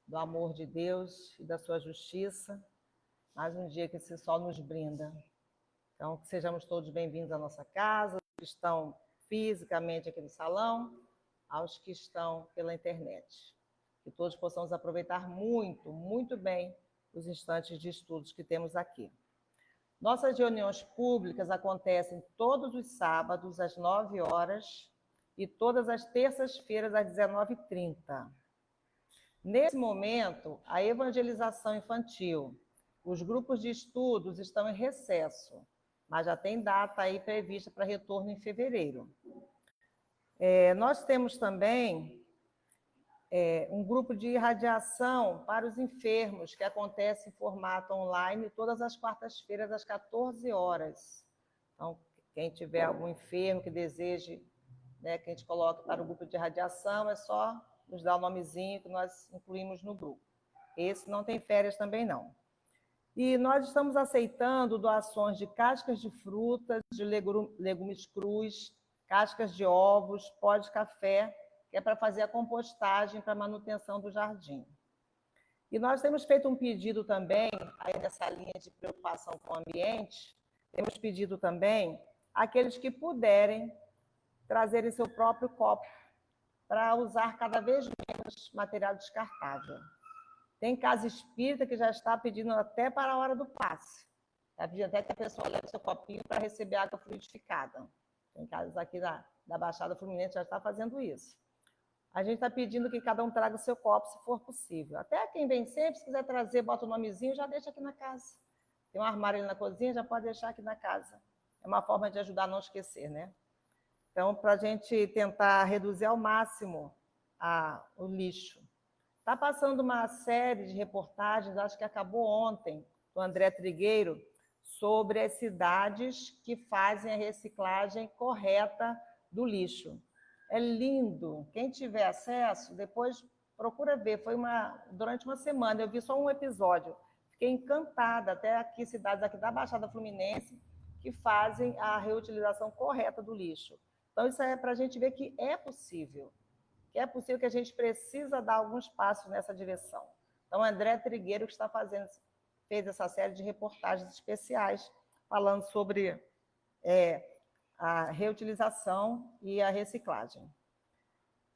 do amor de Deus e da sua justiça. Mais um dia que esse sol nos brinda. Então, que sejamos todos bem-vindos à nossa casa, os que estão fisicamente aqui no salão, aos que estão pela internet. Que todos possamos aproveitar muito, muito bem os instantes de estudos que temos aqui. Nossas reuniões públicas acontecem todos os sábados, às 9 horas, e todas as terças-feiras, às 19h30. Nesse momento, a evangelização infantil, os grupos de estudos estão em recesso, mas já tem data aí prevista para retorno em fevereiro. Nós temos também um grupo de irradiação para os enfermos, que acontece em formato online todas as quartas-feiras, às 14 horas. Então, quem tiver algum enfermo que deseje, né, que a gente coloque para o grupo de irradiação, é só nos dar o nomezinho que nós incluímos no grupo. Esse não tem férias também, não. E nós estamos aceitando doações de cascas de frutas, de legumes crus, cascas de ovos, pó de café, que é para fazer a compostagem para a manutenção do jardim. E nós temos feito um pedido também, aí nessa linha de preocupação com o ambiente, temos pedido também àqueles que puderem trazerem seu próprio copo para usar cada vez menos material descartável. Tem casa espírita que já está pedindo até para a hora do passe. Está pedindo até que a pessoa leve seu copinho para receber água fluidificada. Tem casas aqui da Baixada Fluminense que já está fazendo isso. A gente está pedindo que cada um traga o seu copo, se for possível. Até quem vem sempre, se quiser trazer, bota o nomezinho, já deixa aqui na casa. Tem um armário ali na cozinha, já pode deixar aqui na casa. É uma forma de ajudar a não esquecer, né? Então, para a gente tentar reduzir ao máximo o lixo. Está passando uma série de reportagens, acho que acabou ontem, do André Trigueiro, sobre as cidades que fazem a reciclagem correta do lixo. É lindo. Quem tiver acesso, depois procura ver. Foi durante uma semana, eu vi só um episódio. Fiquei encantada, até aqui, cidades aqui da Baixada Fluminense, que fazem a reutilização correta do lixo. Então, isso é para a gente ver que é possível. Que é possível, que a gente precisa dar alguns passos nessa direção. Então, André Trigueiro, que fez essa série de reportagens especiais, falando sobre a reutilização e a reciclagem.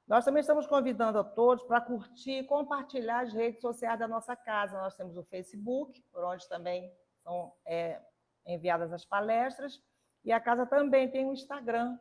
Nós também estamos convidando a todos para curtir e compartilhar as redes sociais da nossa casa. Nós temos o Facebook, por onde também são enviadas as palestras, e a casa também tem um Instagram,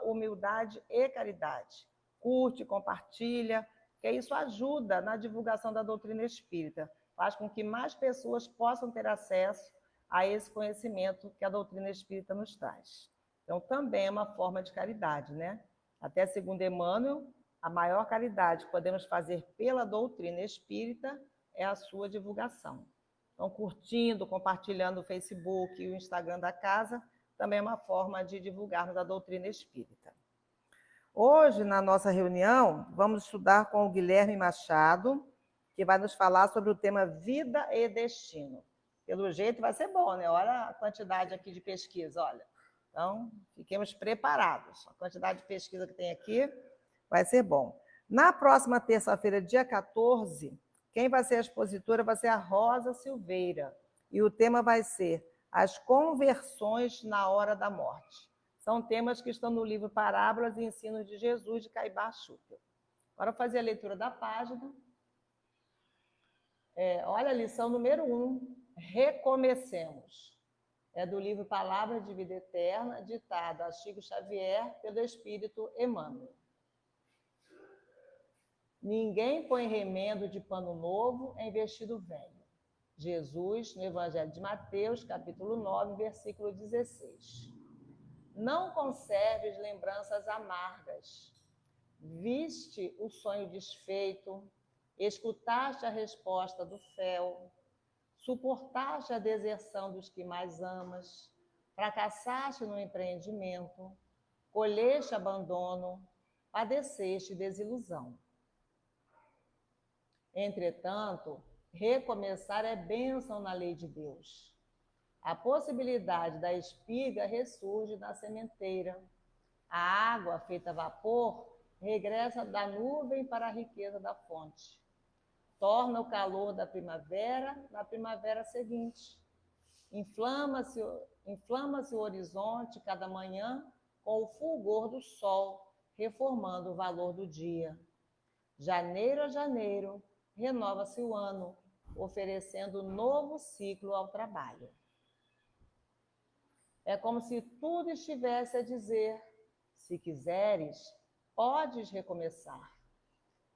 @humildade e caridade. Curte, compartilha, porque isso ajuda na divulgação da doutrina espírita, faz com que mais pessoas possam ter acesso a esse conhecimento que a doutrina espírita nos traz. Então, também é uma forma de caridade, né? Até segundo Emmanuel, a maior caridade que podemos fazer pela doutrina espírita é a sua divulgação. Então, curtindo, compartilhando o Facebook e o Instagram da casa, também é uma forma de divulgarmos a doutrina espírita. Hoje, na nossa reunião, vamos estudar com o Guilherme Machado, que vai nos falar sobre o tema Vida e Destino. Pelo jeito vai ser bom, né? Olha a quantidade aqui de pesquisa, olha. Então, fiquemos preparados. A quantidade de pesquisa que tem aqui vai ser bom. Na próxima terça-feira, dia 14, quem vai ser a expositora vai ser a Rosa Silveira. E o tema vai ser as conversões na hora da morte. São temas que estão no livro Parábolas e Ensinos de Jesus, de Caibar Schutel. Agora, eu vou fazer a leitura da página. Olha a lição número 1, Recomecemos. É do livro Palavras de Vida Eterna, ditado a Chico Xavier pelo Espírito Emmanuel. Ninguém põe remendo de pano novo em vestido velho. Jesus, no Evangelho de Mateus, capítulo 9, versículo 16. Não conserves lembranças amargas. Viste o sonho desfeito, escutaste a resposta do fel, suportaste a deserção dos que mais amas, fracassaste no empreendimento, colheste abandono, padeceste desilusão. Entretanto, recomeçar é bênção na lei de Deus. A possibilidade da espiga ressurge na sementeira. A água, feita vapor, regressa da nuvem para a riqueza da fonte. torna o calor da primavera na primavera seguinte. Inflama-se o horizonte cada manhã com o fulgor do sol, reformando o valor do dia. Janeiro a janeiro, renova-se o ano, oferecendo um novo ciclo ao trabalho. É como se tudo estivesse a dizer: se quiseres, podes recomeçar.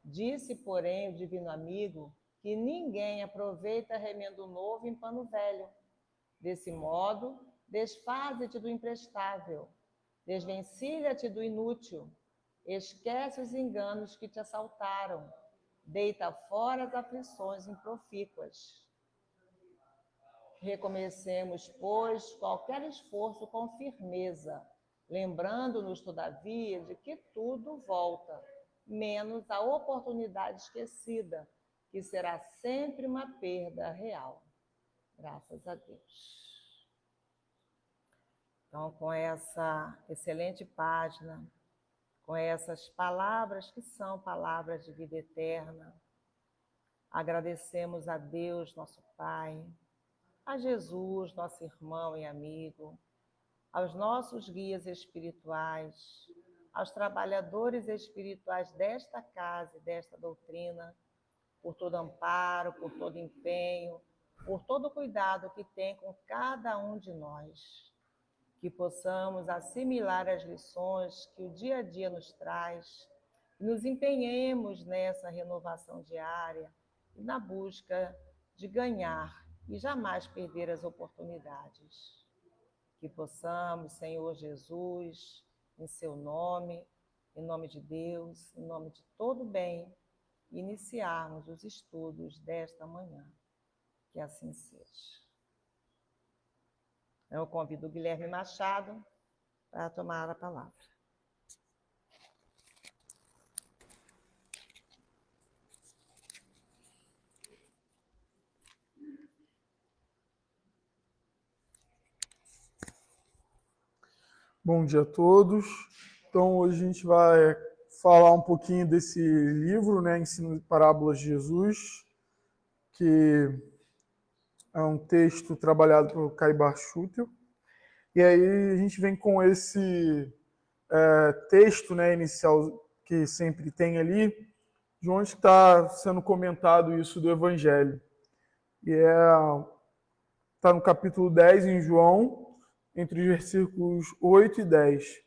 Disse, porém, o divino amigo que ninguém aproveita remendo novo em pano velho. Desse modo, desfaze-te do imprestável, desvencilha-te do inútil, esquece os enganos que te assaltaram, deita fora as aflições improfícuas. Recomecemos, pois, qualquer esforço com firmeza, lembrando-nos, todavia, de que tudo volta, menos a oportunidade esquecida, que será sempre uma perda real. Graças a Deus. Então, com essa excelente página, com essas palavras que são palavras de vida eterna, agradecemos a Deus, nosso Pai, a Jesus, nosso irmão e amigo, aos nossos guias espirituais, aos trabalhadores espirituais desta casa e desta doutrina, por todo amparo, por todo empenho, por todo o cuidado que tem com cada um de nós. Que possamos assimilar as lições que o dia a dia nos traz, nos empenhemos nessa renovação diária e na busca de ganhar e jamais perder as oportunidades. Que possamos, Senhor Jesus, em seu nome, em nome de Deus, em nome de todo bem, iniciarmos os estudos desta manhã. Que assim seja. Eu convido o Guilherme Machado para tomar a palavra. Bom dia a todos. Então, hoje a gente vai falar um pouquinho desse livro, né, Ensino de Parábolas de Jesus, que é um texto trabalhado por Caibar Schutel. E aí a gente vem com esse texto, né, inicial que sempre tem ali, de onde está sendo comentado isso do Evangelho. E está no capítulo 10, em João, entre os versículos 8 e 10.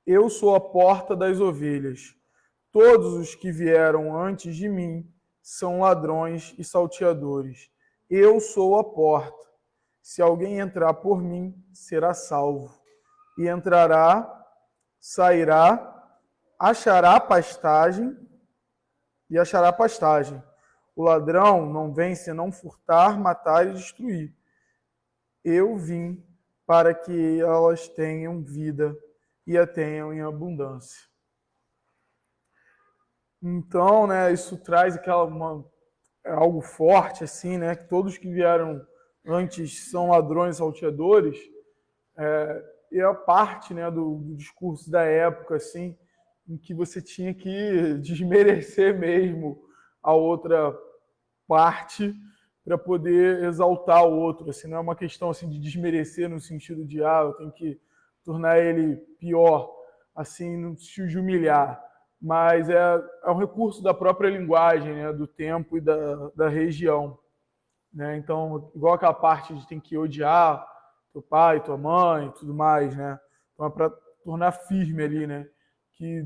Eu sou a porta das ovelhas. Todos os que vieram antes de mim são ladrões e salteadores. Eu sou a porta. Se alguém entrar por mim, será salvo. E entrará, sairá, achará pastagem. O ladrão não vem senão furtar, matar e destruir. Eu vim para que elas tenham vida e a tenham em abundância. Então, né, isso traz algo forte, assim, né, que todos que vieram antes são ladrões e salteadores, e a parte, né, do discurso da época, assim, em que você tinha que desmerecer mesmo a outra parte para poder exaltar o outro. Assim, não é uma questão assim, de desmerecer no sentido de eu tenho que tornar ele pior, assim, no sentido de humilhar. Mas é um recurso da própria linguagem, né, do tempo e da região. Né? Então, igual aquela parte de tem que odiar teu pai, tua mãe e tudo mais. Né? Então, é para tornar firme ali, né, que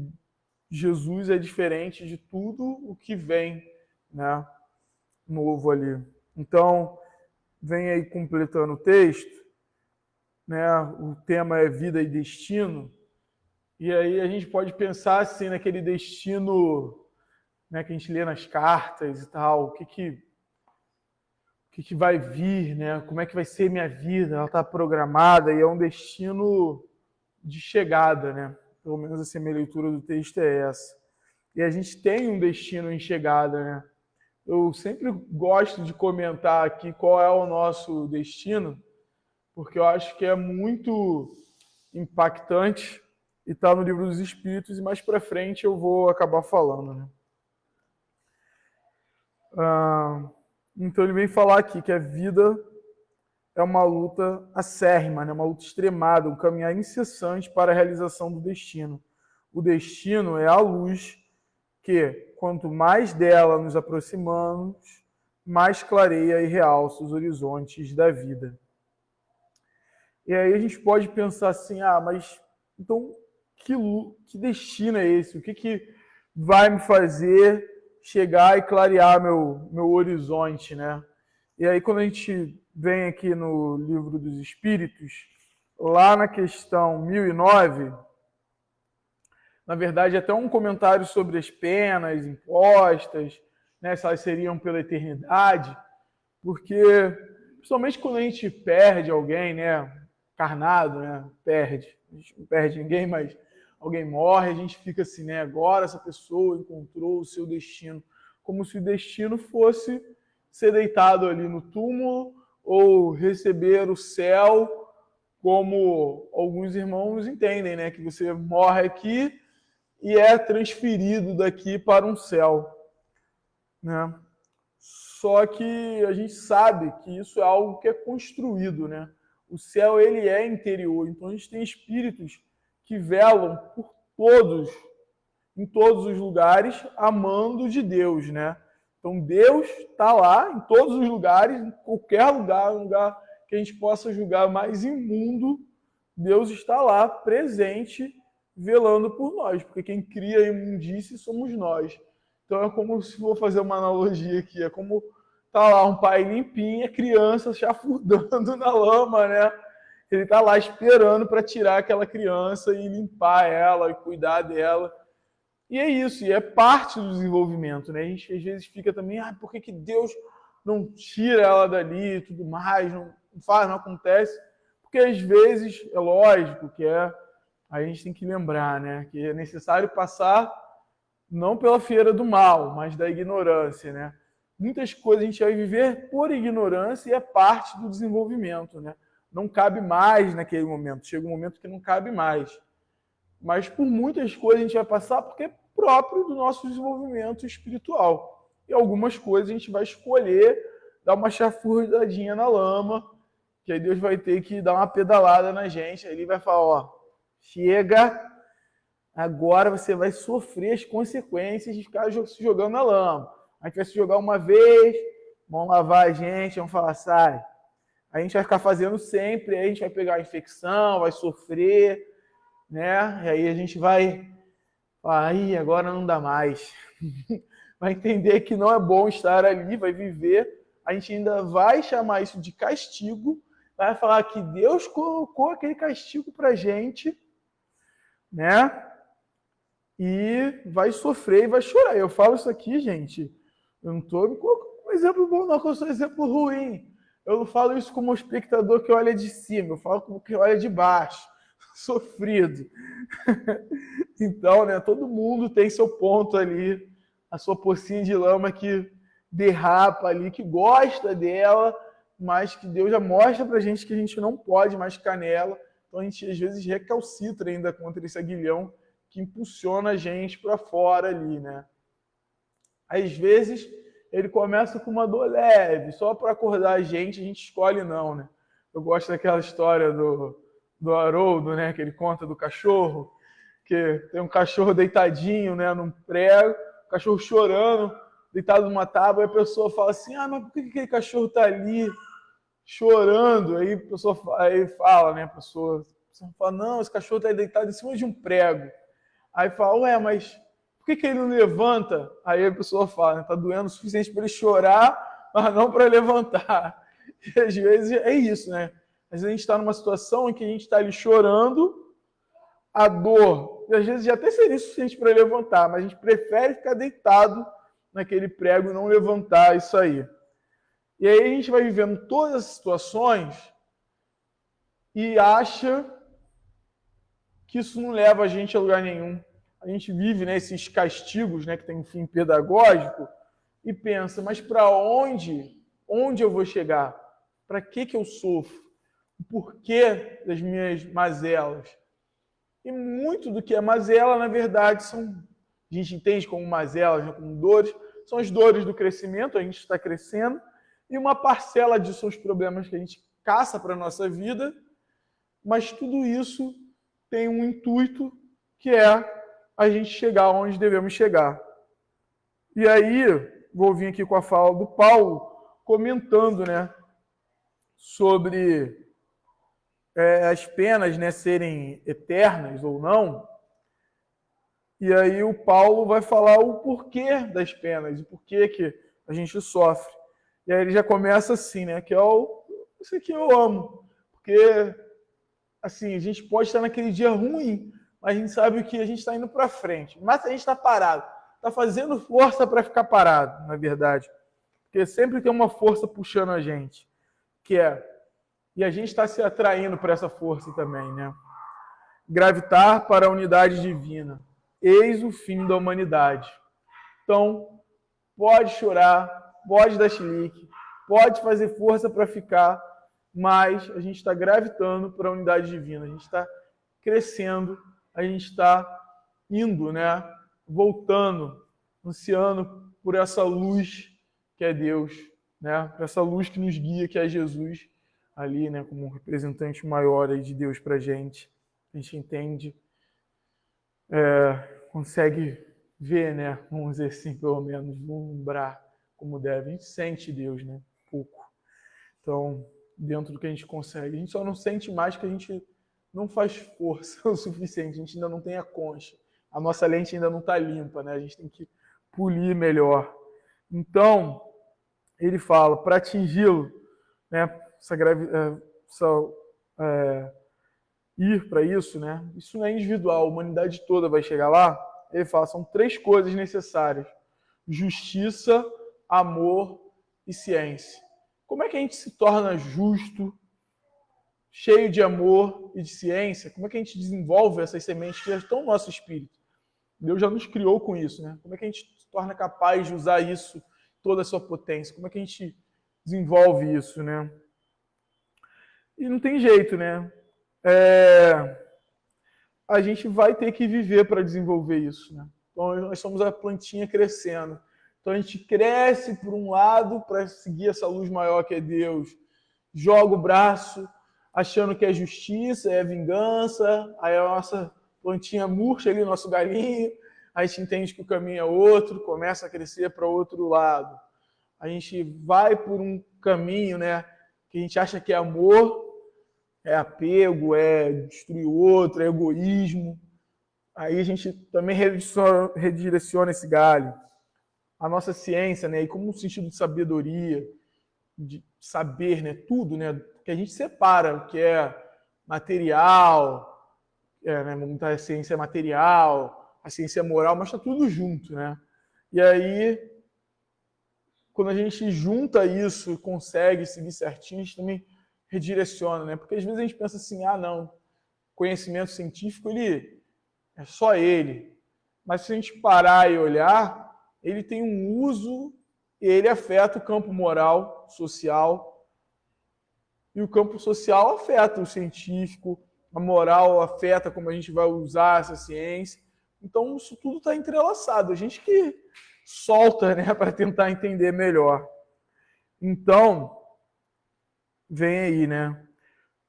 Jesus é diferente de tudo o que vem, né, novo ali. Então, vem aí completando o texto, né? O tema é vida e destino. E aí a gente pode pensar assim naquele destino, né, que a gente lê nas cartas e tal, o que vai vir, né? Como é que vai ser minha vida? Ela está programada e é um destino de chegada, né? Pelo menos assim, a minha leitura do texto é essa. E a gente tem um destino em chegada, né? Eu sempre gosto de comentar aqui qual é o nosso destino, porque eu acho que é muito impactante e está no Livro dos Espíritos, e mais para frente eu vou acabar falando. Né? Então ele vem falar aqui que a vida é uma luta acérrima, né? Uma luta extremada, um caminhar incessante para a realização do destino. O destino é a luz que, quanto mais dela nos aproximamos, mais clareia e realça os horizontes da vida. E aí a gente pode pensar assim, mas então que destino é esse? O que vai me fazer chegar e clarear meu horizonte, né? E aí quando a gente vem aqui no Livro dos Espíritos, lá na questão 1009, na verdade até um comentário sobre as penas impostas, né, se elas seriam pela eternidade, porque principalmente quando a gente perde alguém, né, encarnado, né, perde, a gente não perde ninguém, mas alguém morre, a gente fica assim, né, agora essa pessoa encontrou o seu destino, como se o destino fosse ser deitado ali no túmulo ou receber o céu, como alguns irmãos entendem, né, que você morre aqui e é transferido daqui para um céu, né? Só que a gente sabe que isso é algo que é construído, né? O céu, ele é interior, então a gente tem espíritos que velam por todos, em todos os lugares, amando de Deus, né? Então Deus está lá em todos os lugares, em qualquer lugar, um lugar que a gente possa julgar mais imundo, Deus está lá presente, velando por nós, porque quem cria a imundície somos nós. Então é como se vou fazer uma analogia aqui, é como tá lá um pai limpinho, a criança chafurdando na lama, né? Ele tá lá esperando para tirar aquela criança e limpar ela e cuidar dela. E é isso, e é parte do desenvolvimento, né? A gente às vezes fica também, por que Deus não tira ela dali e tudo mais, não faz, não acontece? Porque às vezes, é lógico que a gente tem que lembrar, né? Que é necessário passar não pela feira do mal, mas da ignorância, né? Muitas coisas a gente vai viver por ignorância e é parte do desenvolvimento, né? Não cabe mais naquele momento, chega um momento que não cabe mais. Mas por muitas coisas a gente vai passar porque é próprio do nosso desenvolvimento espiritual. E algumas coisas a gente vai escolher dar uma chafurdadinha na lama, que aí Deus vai ter que dar uma pedalada na gente, aí ele vai falar, chega, agora você vai sofrer as consequências de ficar se jogando na lama. A gente vai se jogar uma vez, vão lavar a gente, vão falar, sai. A gente vai ficar fazendo sempre, aí a gente vai pegar a infecção, vai sofrer, né? E aí a gente vai falar, agora não dá mais. Vai entender que não é bom estar ali, vai viver. A gente ainda vai chamar isso de castigo, vai falar que Deus colocou aquele castigo pra gente, né? E vai sofrer e vai chorar. Eu falo isso aqui, gente, eu não estou me colocando um exemplo bom, não, que eu sou um exemplo ruim. Eu não falo isso como um espectador que olha de cima, eu falo como que olha de baixo, sofrido. Então, né, todo mundo tem seu ponto ali, a sua pocinha de lama que derrapa ali, que gosta dela, mas que Deus já mostra pra gente que a gente não pode mais ficar nela. Então a gente às vezes recalcitra ainda contra esse aguilhão que impulsiona a gente para fora ali, né? Às vezes ele começa com uma dor leve, só para acordar a gente escolhe não, né? Eu gosto daquela história do Haroldo, né? Que ele conta do cachorro, que tem um cachorro deitadinho, né? Num prego, o cachorro chorando, deitado numa tábua, e a pessoa fala assim, mas por que aquele cachorro tá ali chorando? Aí a pessoa aí fala, né? A pessoa fala, não, esse cachorro tá deitado em cima de um prego. Aí fala, mas por que ele não levanta? Aí a pessoa fala, tá doendo o suficiente para ele chorar, mas não para levantar. E às vezes é isso, né? Às vezes a gente está numa situação em que a gente está ali chorando, a dor, e às vezes já até seria suficiente para levantar, mas a gente prefere ficar deitado naquele prego e não levantar isso aí. E aí a gente vai vivendo todas as situações e acha que isso não leva a gente a lugar nenhum. A gente vive, né, esses castigos, né, que tem um fim pedagógico, e pensa, mas para onde eu vou chegar? Para que eu sofro? O porquê das minhas mazelas? E muito do que é mazela, na verdade, a gente entende como mazelas, né, como dores, são as dores do crescimento, a gente está crescendo, e uma parcela disso são os problemas que a gente caça para a nossa vida, mas tudo isso tem um intuito, que é a gente chegar onde devemos chegar. E aí, vou vir aqui com a fala do Paulo, comentando, né, sobre as penas, né, serem eternas ou não. E aí o Paulo vai falar o porquê das penas, o porquê que a gente sofre. E aí ele já começa assim, né, que é isso aqui eu amo. Porque, assim, a gente pode estar naquele dia ruim, mas a gente sabe que a gente está indo para frente. Mas a gente está parado, está fazendo força para ficar parado, na verdade. Porque sempre tem uma força puxando a gente, e a gente está se atraindo para essa força também, né? Gravitar para a unidade divina. Eis o fim da humanidade. Então, pode chorar, pode dar chilique, pode fazer força para ficar, mas a gente está gravitando para a unidade divina. A gente está crescendo, a gente está indo, né? Voltando, ansiando por essa luz que é Deus, né? Por essa luz que nos guia, que é Jesus, ali, né? Como um representante maior aí de Deus para a gente. A gente entende, consegue ver, né? Vamos dizer assim, pelo menos, vislumbrar como deve. A gente sente Deus, né? Pouco. Então, dentro do que a gente consegue. A gente só não sente mais que a gente não faz força o suficiente. A gente ainda não tem a concha. A nossa lente ainda não está limpa, né? A gente tem que polir melhor. Então, ele fala, para atingi-lo, né? Ir para isso, né? Isso não é individual, a humanidade toda vai chegar lá. Ele fala, são 3 coisas necessárias: justiça, amor e ciência. Como é que a gente se torna justo, cheio de amor e de ciência? Como é que a gente desenvolve essas sementes que já estão no nosso espírito? Deus já nos criou com isso, né? Como é que a gente se torna capaz de usar isso, toda a sua potência? Como é que a gente desenvolve isso, né? E não tem jeito, né? A gente vai ter que viver para desenvolver isso, né? Então, nós somos a plantinha crescendo. Então, a gente cresce por um lado para seguir essa luz maior que é Deus. Joga o braço achando que é justiça, é vingança. Aí a nossa plantinha murcha ali, nosso galinho. A gente entende que o caminho é outro, começa a crescer para outro lado. A gente vai por um caminho, né, que a gente acha que é amor, é apego, é destruir o outro, é egoísmo. Aí a gente também redireciona esse galho. A nossa ciência, né, e como um sentido de sabedoria, de saber, né, tudo, né, que a gente separa o que é material, né, muita ciência é material, a ciência é moral, mas está tudo junto, né? E aí, quando a gente junta isso e consegue seguir certinho, a gente também redireciona, né? Porque às vezes a gente pensa assim, não, conhecimento científico, ele é só ele. Mas se a gente parar e olhar, ele tem um uso e ele afeta o campo moral, social. E o campo social afeta o científico, a moral afeta como a gente vai usar essa ciência. Então, isso tudo está entrelaçado. A gente que solta, né, para tentar entender melhor. Então, vem aí, né?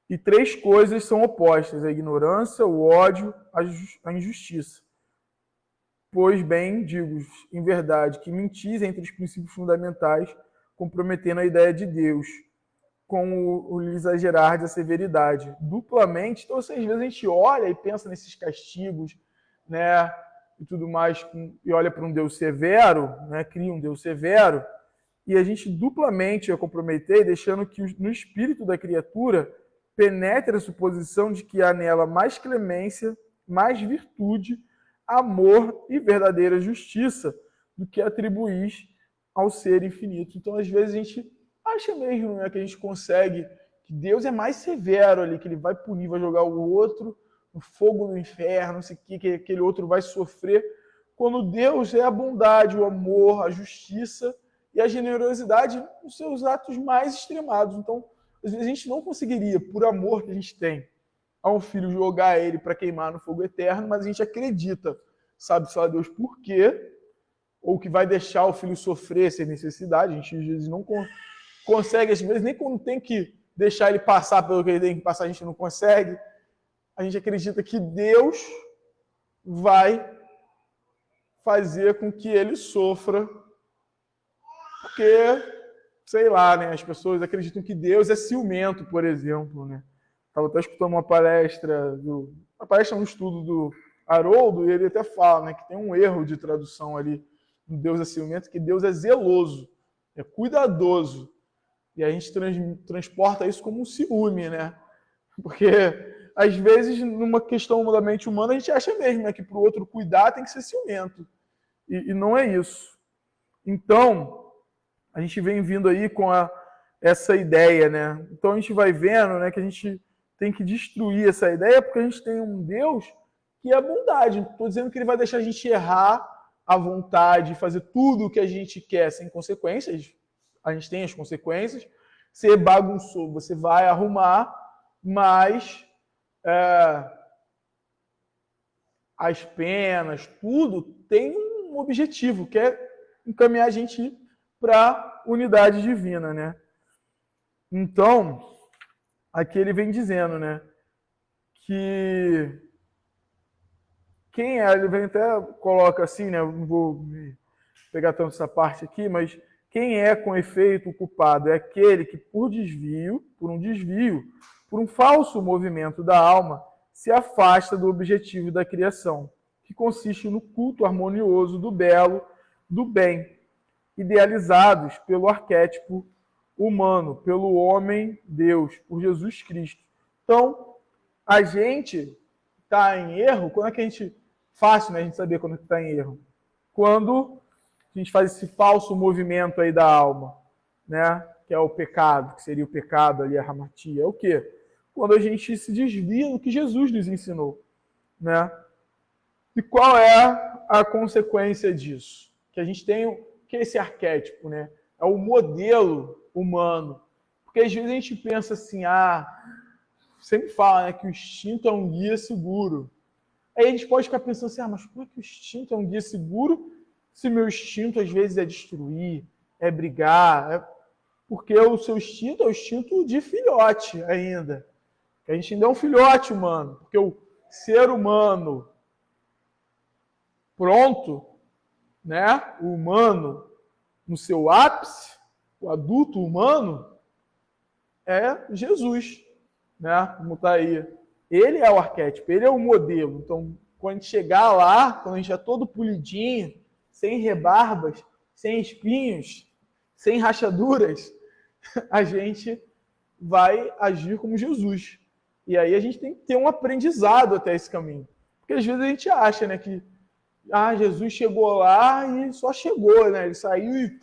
E 3 coisas são opostas: a ignorância, o ódio, a injustiça. Pois bem, digo em verdade que mentis entre os princípios fundamentais, comprometendo a ideia de Deus, com o exagerar da severidade. Duplamente, então, às vezes a gente olha e pensa nesses castigos, né, e tudo mais, e olha para um Deus severo, né, cria um Deus severo, e a gente duplamente a comprometer, deixando que no espírito da criatura penetre a suposição de que há nela mais clemência, mais virtude, amor e verdadeira justiça do que atribuir ao ser infinito. Então, às vezes, a gente acha mesmo, né, que a gente consegue, que Deus é mais severo ali, que ele vai punir, vai jogar o outro no fogo do inferno, não sei o que aquele outro vai sofrer, quando Deus é a bondade, o amor, a justiça e a generosidade nos seus atos mais extremados. Então, às vezes a gente não conseguiria, por amor que a gente tem a um filho, jogar ele para queimar no fogo eterno, mas a gente acredita, sabe só Deus por quê, ou que vai deixar o filho sofrer sem necessidade. A gente às vezes não consegue, às vezes nem quando tem que deixar ele passar pelo que ele tem que passar, a gente não consegue. A gente acredita que Deus vai fazer com que ele sofra, porque, sei lá, né, as pessoas acreditam que Deus é ciumento, por exemplo, né? Estava até escutando uma palestra, um estudo do Haroldo, e ele até fala, né, que tem um erro de tradução ali no Deus é ciumento, que Deus é zeloso, é cuidadoso. E a gente transporta isso como um ciúme, né? Porque, às vezes, numa questão da mente humana, a gente acha mesmo, né, que para o outro cuidar tem que ser ciumento. E não é isso. Então, a gente vem vindo aí com essa ideia, né? Então, a gente vai vendo, né, que a gente tem que destruir essa ideia, porque a gente tem um Deus que é bondade. Não estou dizendo que ele vai deixar a gente errar à vontade, fazer tudo o que a gente quer sem consequências. A gente tem as consequências. Você bagunçou, você vai arrumar, mas as penas, tudo tem um objetivo, que é encaminhar a gente para a unidade divina, né? Então, aqui ele vem dizendo, né, que quem é, ele vem até coloca assim, né, eu não vou pegar tanto essa parte aqui, mas quem é com efeito o culpado é aquele que por um falso movimento da alma, se afasta do objetivo da criação, que consiste no culto harmonioso do belo, do bem, idealizados pelo arquétipo humano, pelo homem-Deus, por Jesus Cristo. Então, a gente está em erro, quando é que a gente... Fácil, né, a gente saber quando está em erro. Quando a gente faz esse falso movimento aí da alma, né, que é o pecado, que seria o pecado ali, a hamatia. É o quê? Quando a gente se desvia do que Jesus nos ensinou, né? E qual é a consequência disso? Que a gente tem que é esse arquétipo, né? É o modelo humano. Porque às vezes a gente pensa assim, sempre fala, né, que o instinto é um guia seguro. Aí a gente pode ficar pensando assim, mas como é que o instinto é um guia seguro se meu instinto às vezes é destruir, é brigar? Porque o seu instinto é o instinto de filhote ainda. A gente ainda é um filhote humano. Porque o ser humano pronto, né, o humano no seu ápice, o adulto humano, é Jesus, né? Como está aí. Ele é o arquétipo, ele é o modelo. Então, quando a gente chegar lá, quando a gente é todo polidinho, sem rebarbas, sem espinhos, sem rachaduras, a gente vai agir como Jesus. E aí a gente tem que ter um aprendizado até esse caminho. Porque às vezes a gente acha, né, que Jesus chegou lá e só chegou, né? Ele saiu e...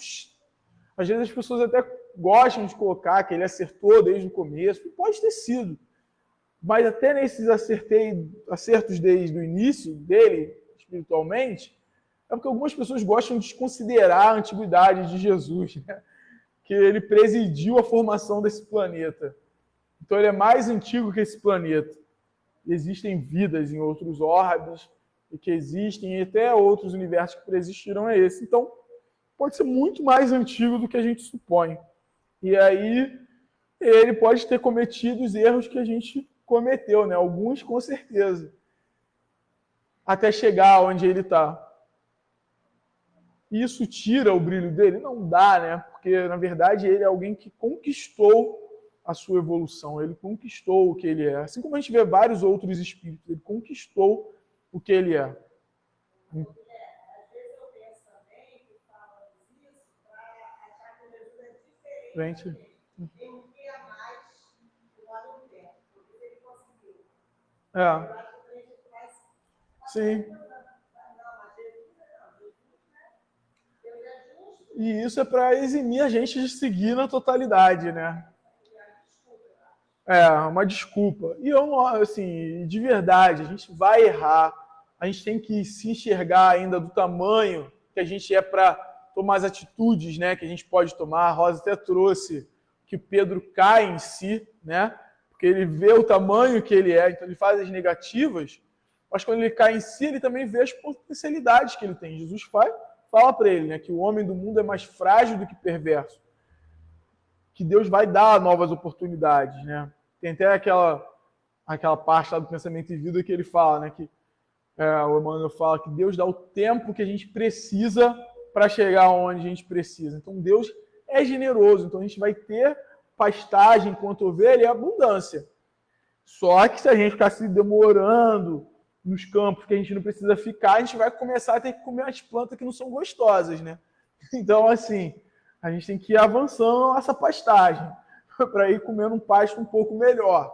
Às vezes as pessoas até gostam de colocar que ele acertou desde o começo. Pode ter sido. Mas até nesses acertos desde o início dele, espiritualmente, é porque algumas pessoas gostam de desconsiderar a antiguidade de Jesus, né? Que ele presidiu a formação desse planeta. Então ele é mais antigo que esse planeta. Existem vidas em outros orbes, e que existem até outros universos que preexistiram a esse. Então, pode ser muito mais antigo do que a gente supõe. E aí, ele pode ter cometido os erros que a gente cometeu, né? Alguns, com certeza. Até chegar onde ele está. Isso tira o brilho dele? Não dá, né? Porque, na verdade, ele é alguém que conquistou a sua evolução. Ele conquistou o que ele é. Assim como a gente vê vários outros espíritos, ele conquistou o que ele é. Gente. Sim. E isso é para eximir a gente de seguir na totalidade, né? É, uma desculpa. E eu, assim, de verdade, a gente vai errar. A gente tem que se enxergar ainda do tamanho que a gente é para tomar as atitudes, né, que a gente pode tomar. A Rosa até trouxe que Pedro cai em si, né? Porque ele vê o tamanho que ele é, então ele faz as negativas, mas quando ele cai em si, ele também vê as potencialidades que ele tem. Jesus fala para ele, né, que o homem do mundo é mais frágil do que perverso, que Deus vai dar novas oportunidades, né? Tem até aquela parte lá do Pensamento e Vida que ele fala, né, que o Emmanuel fala que Deus dá o tempo que a gente precisa para chegar onde a gente precisa. Então Deus é generoso, então a gente vai ter pastagem enquanto ovelha e abundância. Só que se a gente ficar se demorando nos campos que a gente não precisa ficar, a gente vai começar a ter que comer as plantas que não são gostosas, né? Então, assim, a gente tem que ir avançando essa pastagem para ir comendo um pasto um pouco melhor.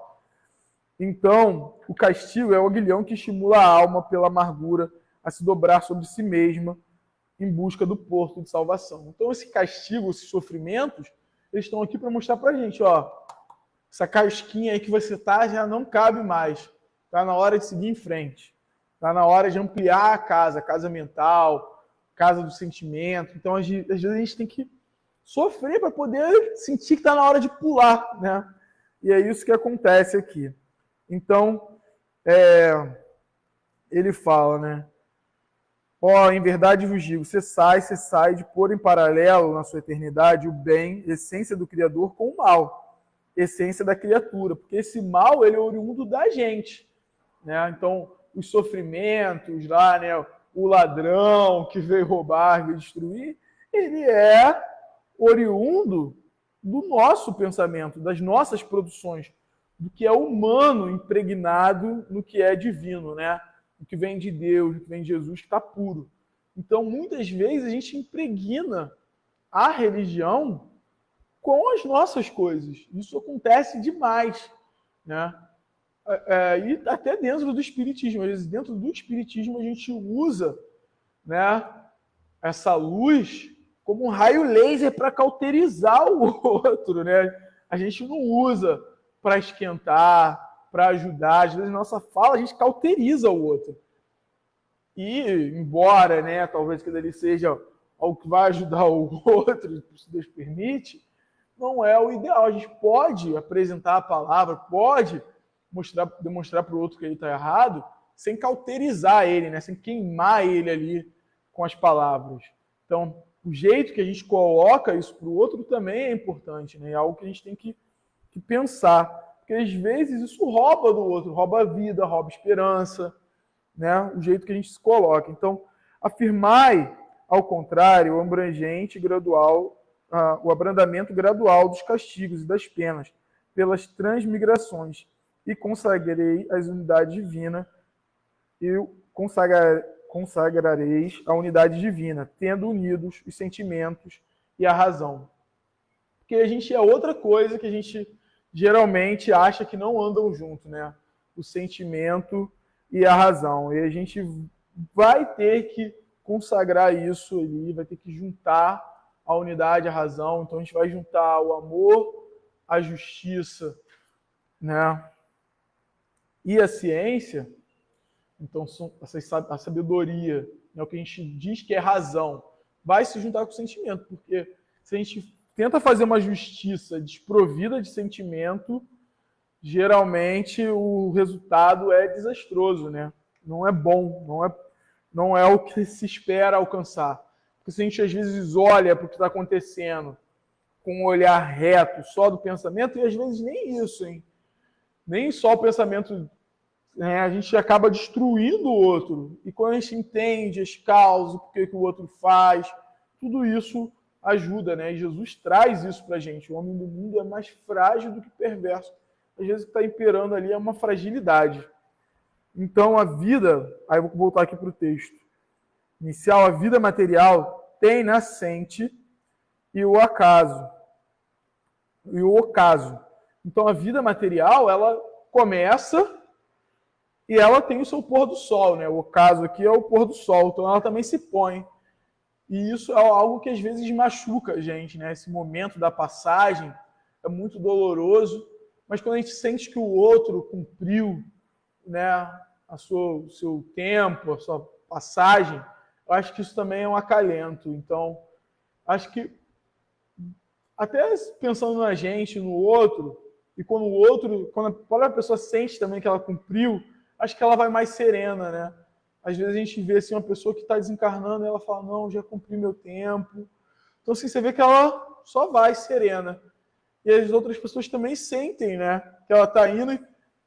Então, o castigo é o aguilhão que estimula a alma pela amargura a se dobrar sobre si mesma em busca do porto de salvação. Então, esse castigo, esses sofrimentos, eles estão aqui para mostrar para a gente, ó, essa casquinha aí que você tá já não cabe mais. Está na hora de seguir em frente. Está na hora de ampliar a casa mental, casa do sentimento. Então, às vezes, a gente tem que sofrer para poder sentir que está na hora de pular, né? E é isso que acontece aqui. Então, ele fala, né? Ó, em verdade vos digo, cessai de pôr em paralelo na sua eternidade o bem, essência do Criador, com o mal, essência da criatura. Porque esse mal, ele é oriundo da gente, né? Então, os sofrimentos lá, né? O ladrão que veio roubar, veio destruir, ele é oriundo do nosso pensamento, das nossas produções, do que é humano impregnado no que é divino, né? O que vem de Deus, o que vem de Jesus, que está puro. Então, muitas vezes, a gente impregna a religião com as nossas coisas. Isso acontece demais, né? E até dentro do espiritismo. Às vezes, dentro do espiritismo, a gente usa, né, essa luz como um raio laser para cauterizar o outro, né? A gente não usa para esquentar, para ajudar. Às vezes, na nossa fala, a gente cauteriza o outro. E, embora, né, talvez aquilo ali seja algo que vai ajudar o outro, se Deus permite, não é o ideal. A gente pode apresentar a palavra, pode demonstrar para o outro que ele está errado, sem cauterizar ele, né, sem queimar ele ali com as palavras. Então, o jeito que a gente coloca isso para o outro também é importante, né? É algo que a gente tem que pensar. Porque às vezes isso rouba do outro, rouba a vida, rouba a esperança, né? O jeito que a gente se coloca. Então, afirmai, ao contrário, o abrangente gradual, o abrandamento gradual dos castigos e das penas pelas transmigrações e consagrei as unidades divinas e consagrareis a unidade divina, tendo unidos os sentimentos e a razão. Porque a gente é outra coisa que a gente geralmente acha que não andam junto, né? O sentimento e a razão. E a gente vai ter que consagrar isso ali, vai ter que juntar a unidade, a razão. Então a gente vai juntar o amor, a justiça, né? E a ciência. Então a sabedoria, né? O que a gente diz que é razão, vai se juntar com o sentimento. Porque se a gente tenta fazer uma justiça desprovida de sentimento, geralmente o resultado é desastroso, né? Não é bom, não é o que se espera alcançar. Porque se a gente às vezes olha para o que está acontecendo com um olhar reto só do pensamento, e às vezes nem isso, hein? Nem só o pensamento, né? A gente acaba destruindo o outro. E quando a gente entende as causas, por que o outro faz, tudo isso ajuda, né? E Jesus traz isso para a gente. O homem do mundo é mais frágil do que perverso. Às vezes o que está imperando ali é uma fragilidade. Então a vida, aí eu vou voltar aqui para o texto inicial, a vida material tem nascente e o acaso. E o ocaso. Então a vida material, ela começa e ela tem o seu pôr do sol, né? O ocaso aqui é o pôr do sol, então ela também se põe. E isso é algo que às vezes machuca a gente, né? Esse momento da passagem é muito doloroso, mas quando a gente sente que o outro cumpriu, né, o seu tempo, a sua passagem, eu acho que isso também é um acalento. Então, acho que até pensando na gente, no outro, e quando a própria pessoa sente também que ela cumpriu, acho que ela vai mais serena, né? Às vezes a gente vê assim, uma pessoa que está desencarnando e ela fala, não, já cumpri meu tempo. Então assim, você vê que ela só vai serena. E as outras pessoas também sentem, né, que ela está indo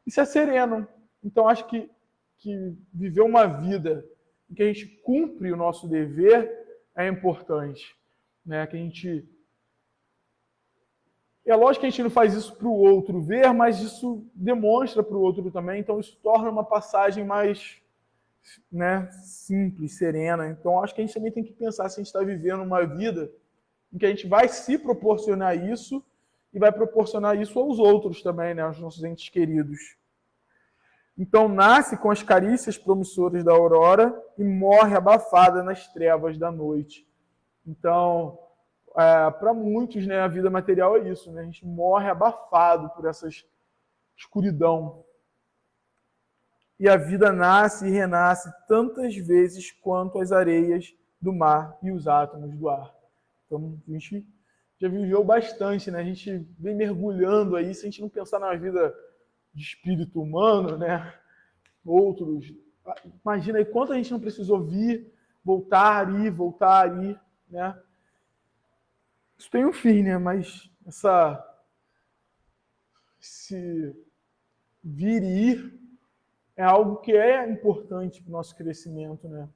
e se asserenam. Então acho que viver uma vida em que a gente cumpre o nosso dever é importante. Né? Que a gente... É lógico que a gente não faz isso para o outro ver, mas isso demonstra para o outro também. Então isso torna uma passagem mais, né, simples, serena. Então acho que a gente também tem que pensar se a gente está vivendo uma vida em que a gente vai se proporcionar isso e vai proporcionar isso aos outros também, né, aos nossos entes queridos. Então nasce com as carícias promissoras da aurora e morre abafada nas trevas da noite. Então, para muitos, né, a vida material é isso, né? A gente morre abafado por essa escuridão. E a vida nasce e renasce tantas vezes quanto as areias do mar e os átomos do ar. Então, a gente já viveu bastante, né? A gente vem mergulhando aí, se a gente não pensar na vida de espírito humano, né? Outros. Imagina aí quanto a gente não precisou vir, voltar ir, né? Isso tem um fim, né? Mas esse vir e ir é algo que é importante para o nosso crescimento, né?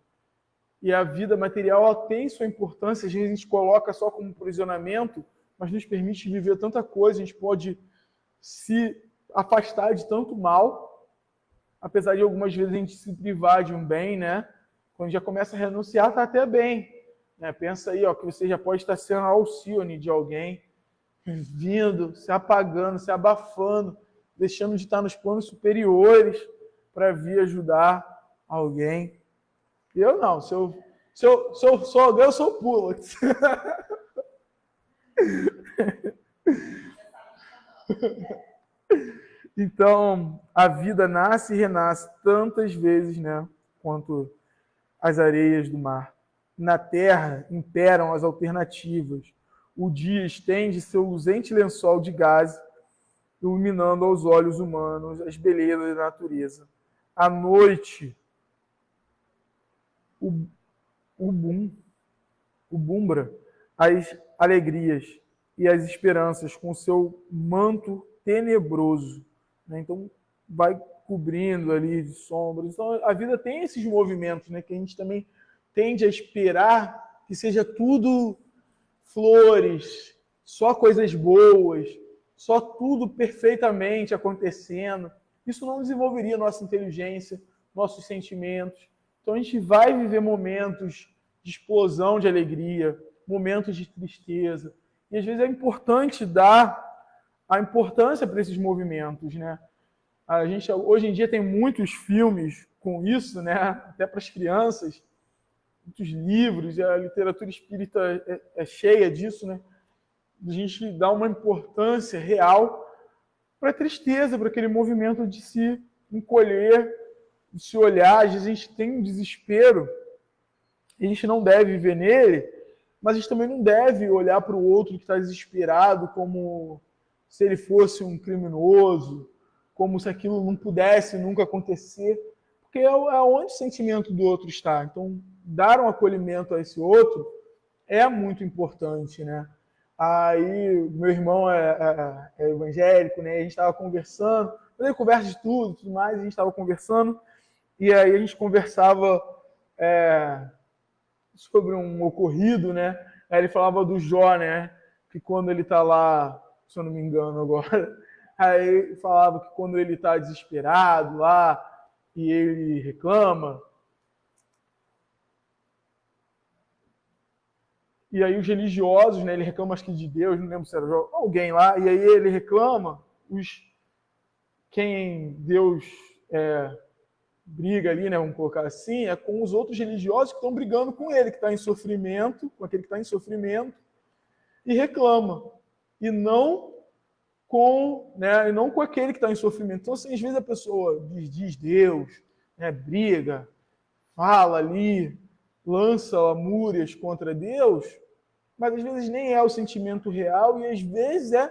E a vida material ela tem sua importância, às vezes a gente coloca só como aprisionamento, mas nos permite viver tanta coisa, a gente pode se afastar de tanto mal, apesar de algumas vezes a gente se privar de um bem, né? Quando já começa a renunciar, está até bem. Né? Pensa aí, ó, que você já pode estar sendo Alcione de alguém, vindo, se apagando, se abafando, deixando de estar nos planos superiores para vir ajudar alguém. Eu não, se eu sou alguém, eu sou Pulitz. Então, a vida nasce e renasce tantas vezes, né, quanto as areias do mar. Na terra imperam as alternativas. O dia estende seu luzente lençol de gás, iluminando aos olhos humanos as belezas da natureza. À noite, umbra as alegrias e as esperanças com seu manto tenebroso. Né? Então, vai cobrindo ali de sombras. Então, a vida tem esses movimentos, né, que a gente também tende a esperar que seja tudo flores, só coisas boas, só tudo perfeitamente acontecendo. Isso não desenvolveria nossa inteligência, nossos sentimentos. Então a gente vai viver momentos de explosão de alegria, momentos de tristeza. E às vezes é importante dar a importância para esses movimentos, né? A gente hoje em dia tem muitos filmes com isso, né? Até para as crianças, muitos livros, e a literatura espírita é cheia disso, né? A gente dá uma importância real para a tristeza, para aquele movimento de se encolher, de se olhar. Às vezes a gente tem um desespero, e a gente não deve viver nele, mas a gente também não deve olhar para o outro que está desesperado como se ele fosse um criminoso, como se aquilo não pudesse nunca acontecer, porque é onde o sentimento do outro está. Então, dar um acolhimento a esse outro é muito importante, né? Aí, meu irmão é evangélico, né? A gente estava conversando, eu conversa de tudo mais, a gente estava conversando, e aí a gente conversava sobre um ocorrido, né? Aí ele falava do Jó, né? Que quando ele está lá, se eu não me engano agora, aí ele falava que quando ele está desesperado lá, e ele reclama, e aí os religiosos, né, ele reclama acho que de Deus, não lembro se era alguém lá, e aí ele reclama, quem Deus briga ali, né, vamos colocar assim, é com os outros religiosos que estão brigando com ele, que está em sofrimento, com aquele que está em sofrimento, e reclama, e não com aquele que está em sofrimento. Então, assim, às vezes a pessoa diz Deus, né, briga, fala ali, lança lamúrias contra Deus, mas às vezes nem é o sentimento real e às vezes é,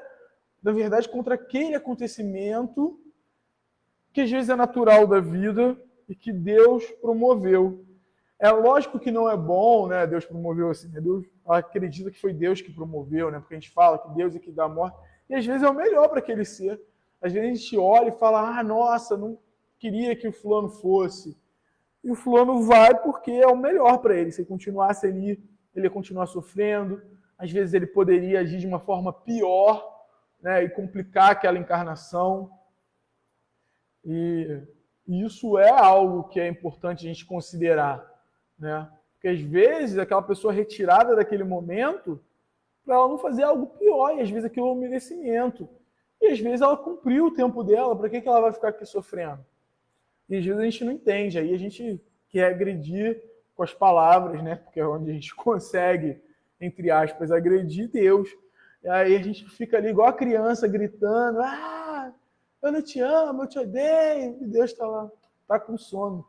na verdade, contra aquele acontecimento que às vezes é natural da vida e que Deus promoveu. É lógico que não é bom, né? Deus promoveu assim, né? Deus acredita que foi Deus que promoveu, né? Porque a gente fala que Deus é que dá a morte, e às vezes é o melhor para aquele ser. Às vezes a gente olha e fala, nossa, não queria que o fulano fosse. E o fulano vai porque é o melhor para ele. Se ele continuasse ali, ele ia continuar sofrendo. Às vezes ele poderia agir de uma forma pior, né? E complicar aquela encarnação. E isso é algo que é importante a gente considerar, né? Porque às vezes aquela pessoa retirada daquele momento, para ela não fazer algo pior, e às vezes aquilo é um merecimento. E às vezes ela cumpriu o tempo dela, para que ela vai ficar aqui sofrendo? E às vezes a gente não entende, aí a gente quer agredir com as palavras, né? Porque é onde a gente consegue, entre aspas, agredir Deus. E aí a gente fica ali igual a criança gritando, eu não te amo, eu te odeio. E Deus está lá, está com sono.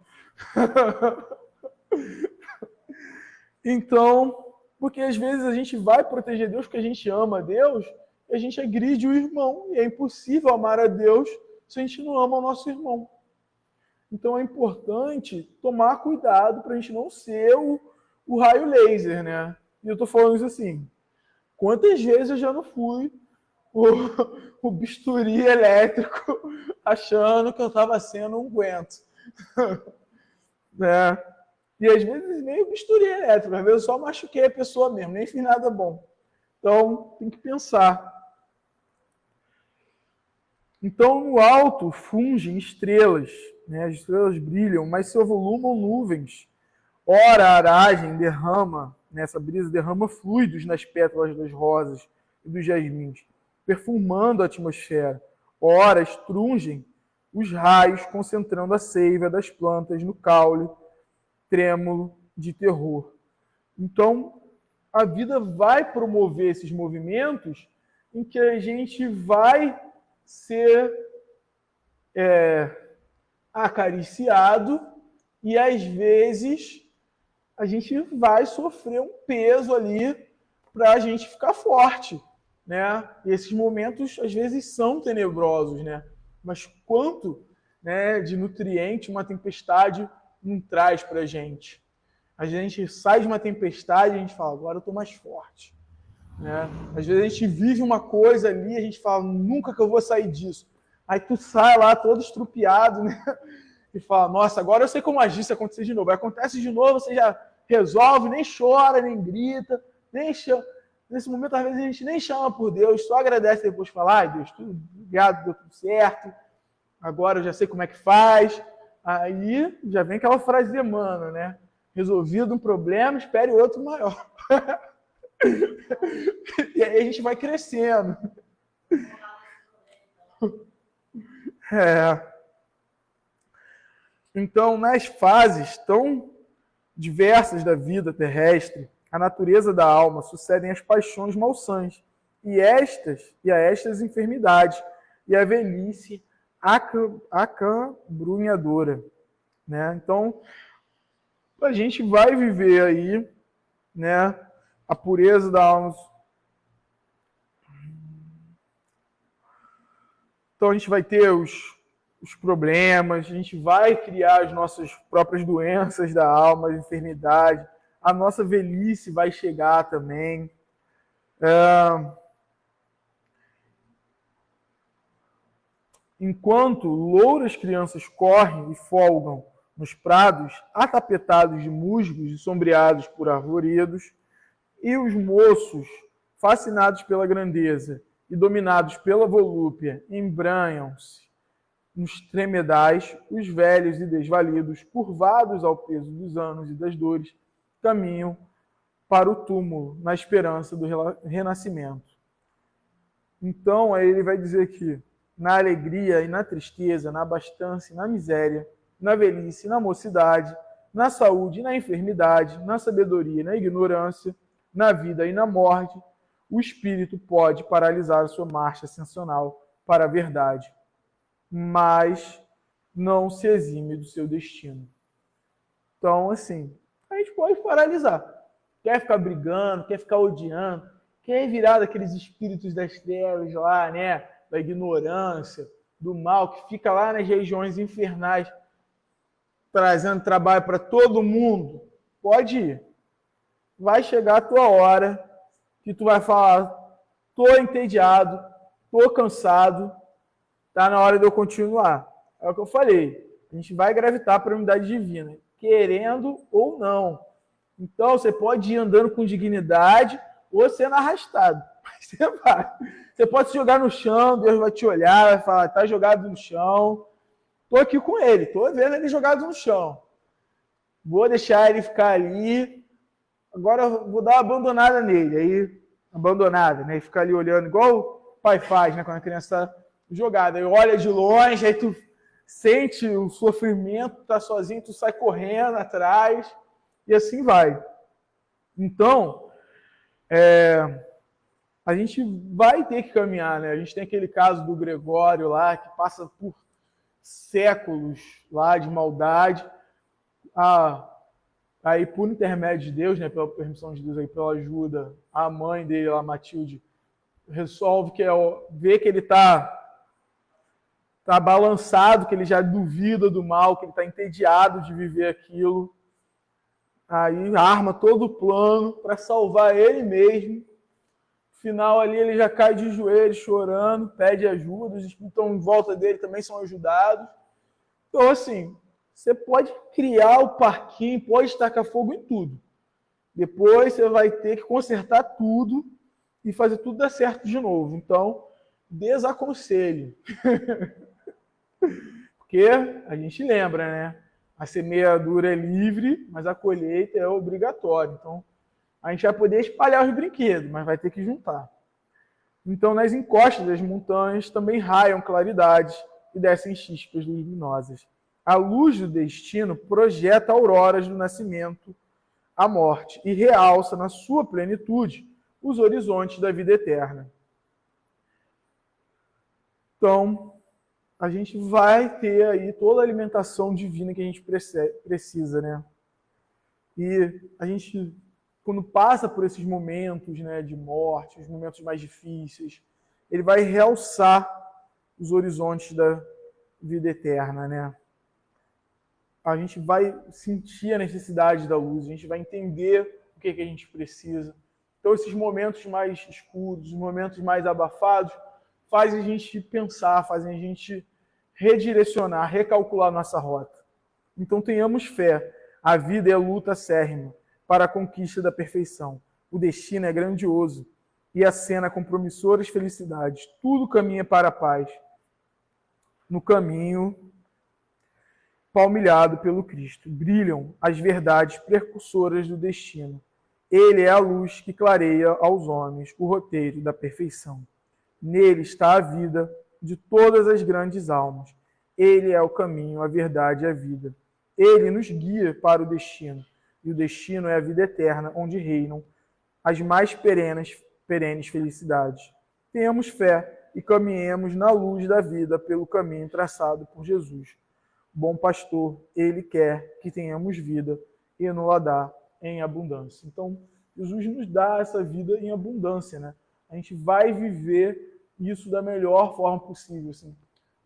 Então, porque às vezes a gente vai proteger Deus porque a gente ama a Deus e a gente agride o irmão. E é impossível amar a Deus se a gente não ama o nosso irmão. Então é importante tomar cuidado para a gente não ser o raio laser, né? E eu estou falando isso assim, quantas vezes eu já não fui o bisturi elétrico achando que eu estava sendo um guento. Né? E às vezes nem o bisturi elétrico, às vezes eu só machuquei a pessoa mesmo, nem fiz nada bom. Então tem que pensar. Então no alto fungem estrelas, né? As estrelas brilham, mas se avolumam nuvens. Ora a aragem derrama, nessa brisa, derrama fluidos nas pétalas das rosas e dos jasmins, perfumando a atmosfera. Ora estrungem os raios, concentrando a seiva das plantas no caule trêmulo de terror. Então, a vida vai promover esses movimentos em que a gente vai ser acariciado e, às vezes, a gente vai sofrer um peso ali para a gente ficar forte, né? E esses momentos, às vezes, são tenebrosos, né? Mas quanto, né, de nutriente uma tempestade não traz para a gente? A gente sai de uma tempestade e a gente fala, agora eu estou mais forte. Né? Às vezes a gente vive uma coisa ali e a gente fala, nunca que eu vou sair disso. Aí tu sai lá todo estrupiado, né? E fala, nossa, agora eu sei como agir se acontecer de novo. Aí acontece de novo, você já resolve, nem chora, nem grita, nem chama. Nesse momento, às vezes, a gente nem chama por Deus, só agradece depois, fala, Deus, tudo, obrigado, deu tudo certo, agora eu já sei como é que faz. Aí já vem aquela frase de Emmanuel, né? Resolvido um problema, espere outro maior. E aí a gente vai crescendo. Então, nas fases tão diversas da vida terrestre, a natureza da alma sucedem as paixões malsãs, e a estas enfermidades, e a velhice acabrunhadora. Né? Então, a gente vai viver aí, né, a pureza da alma. Então a gente vai ter os problemas, a gente vai criar as nossas próprias doenças da alma, as enfermidades, a nossa velhice vai chegar também. Enquanto louras crianças correm e folgam nos prados, atapetados de musgos e sombreados por arvoredos, e os moços, fascinados pela grandeza e dominados pela volúpia, embranham-se nos tremedais, os velhos e desvalidos, curvados ao peso dos anos e das dores, caminham para o túmulo, na esperança do renascimento. Então, aí ele vai dizer que na alegria e na tristeza, na abastança e na miséria, na velhice e na mocidade, na saúde e na enfermidade, na sabedoria e na ignorância, na vida e na morte, o espírito pode paralisar a sua marcha ascensional para a verdade, mas não se exime do seu destino. Então, assim, a gente pode paralisar. Quer ficar brigando, quer ficar odiando, quer virar daqueles espíritos das trevas lá, né? Da ignorância, do mal, que fica lá nas regiões infernais, trazendo trabalho para todo mundo, pode ir. Vai chegar a tua hora que tu vai falar, tô entediado, tô cansado, tá na hora de eu continuar. É o que eu falei. A gente vai gravitar para a unidade divina, querendo ou não. Então, você pode ir andando com dignidade ou sendo arrastado. Você vai. Você pode se jogar no chão, Deus vai te olhar, vai falar, tá jogado no chão. Tô aqui com ele, tô vendo ele jogado no chão. Vou deixar ele ficar ali. Agora eu vou dar uma abandonada nele. Aí, abandonada, né? E ficar ali olhando, igual o pai faz, né? Quando a criança está jogada. Aí olha de longe, aí tu sente o sofrimento, tá sozinho, tu sai correndo atrás, e assim vai. Então, a gente vai ter que caminhar, né? A gente tem aquele caso do Gregório lá, que passa por séculos lá de maldade, aí por intermédio de Deus, né, pela permissão de Deus, aí, pela ajuda, a mãe dele, a Matilde, resolve ver que ele tá balançado, que ele já duvida do mal, que ele está entediado de viver aquilo. Aí arma todo o plano para salvar ele mesmo. No final ali ele já cai de joelhos chorando, pede ajuda, os espíritos estão em volta dele também são ajudados. Então assim, você pode criar o parquinho, pode tacar fogo em tudo. Depois você vai ter que consertar tudo e fazer tudo dar certo de novo. Então, desaconselho. Porque a gente lembra, né? A semeadura é livre, mas a colheita é obrigatória. Então, a gente vai poder espalhar os brinquedos, mas vai ter que juntar. Então, nas encostas das montanhas também raiam claridades e descem chispas luminosas. A luz do destino projeta auroras do nascimento à morte e realça na sua plenitude os horizontes da vida eterna. Então, a gente vai ter aí toda a alimentação divina que a gente precisa, né? E a gente, quando passa por esses momentos, né, de morte, os momentos mais difíceis, ele vai realçar os horizontes da vida eterna, né? A gente vai sentir a necessidade da luz, a gente vai entender o que a gente precisa. Então, esses momentos mais escuros, os momentos mais abafados, fazem a gente pensar, fazem a gente redirecionar, recalcular nossa rota. Então tenhamos fé. A vida é a luta acérrima para a conquista da perfeição. O destino é grandioso e acena com promissoras felicidades. Tudo caminha para a paz. No caminho palmilhado pelo Cristo, brilham as verdades precursoras do destino. Ele é a luz que clareia aos homens o roteiro da perfeição. Nele está a vida de todas as grandes almas. Ele é o caminho, a verdade e a vida. Ele nos guia para o destino. E o destino é a vida eterna, onde reinam as mais perenes felicidades. Tenhamos fé e caminhemos na luz da vida pelo caminho traçado por Jesus. Bom pastor, ele quer que tenhamos vida e nos dá em abundância. Então, Jesus nos dá essa vida em abundância, né? A gente vai viver isso da melhor forma possível. Assim.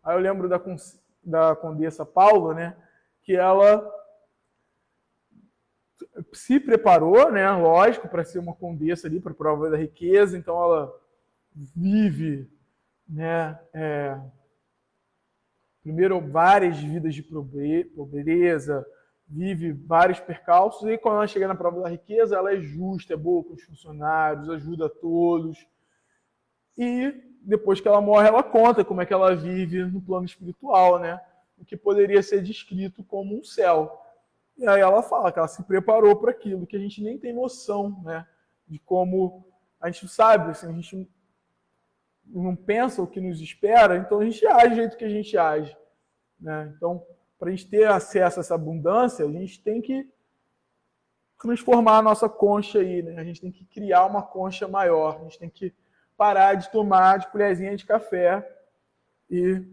Aí eu lembro da Condessa Paula, né, que ela se preparou, né, lógico, para ser uma condessa ali, para a prova da riqueza, então ela vive, né, primeiro várias vidas de pobreza, vive vários percalços, e quando ela chega na prova da riqueza, ela é justa, é boa com os funcionários, ajuda a todos. E depois que ela morre, ela conta como é que ela vive no plano espiritual, né? O que poderia ser descrito como um céu. E aí ela fala que ela se preparou para aquilo, que a gente nem tem noção, né? De como a gente sabe, assim, a gente não pensa o que nos espera, então a gente age do jeito que a gente age, né? Então, para a gente ter acesso a essa abundância, a gente tem que transformar a nossa concha aí, né? A gente tem que criar uma concha maior, a gente tem que parar de tomar de colherzinha de café e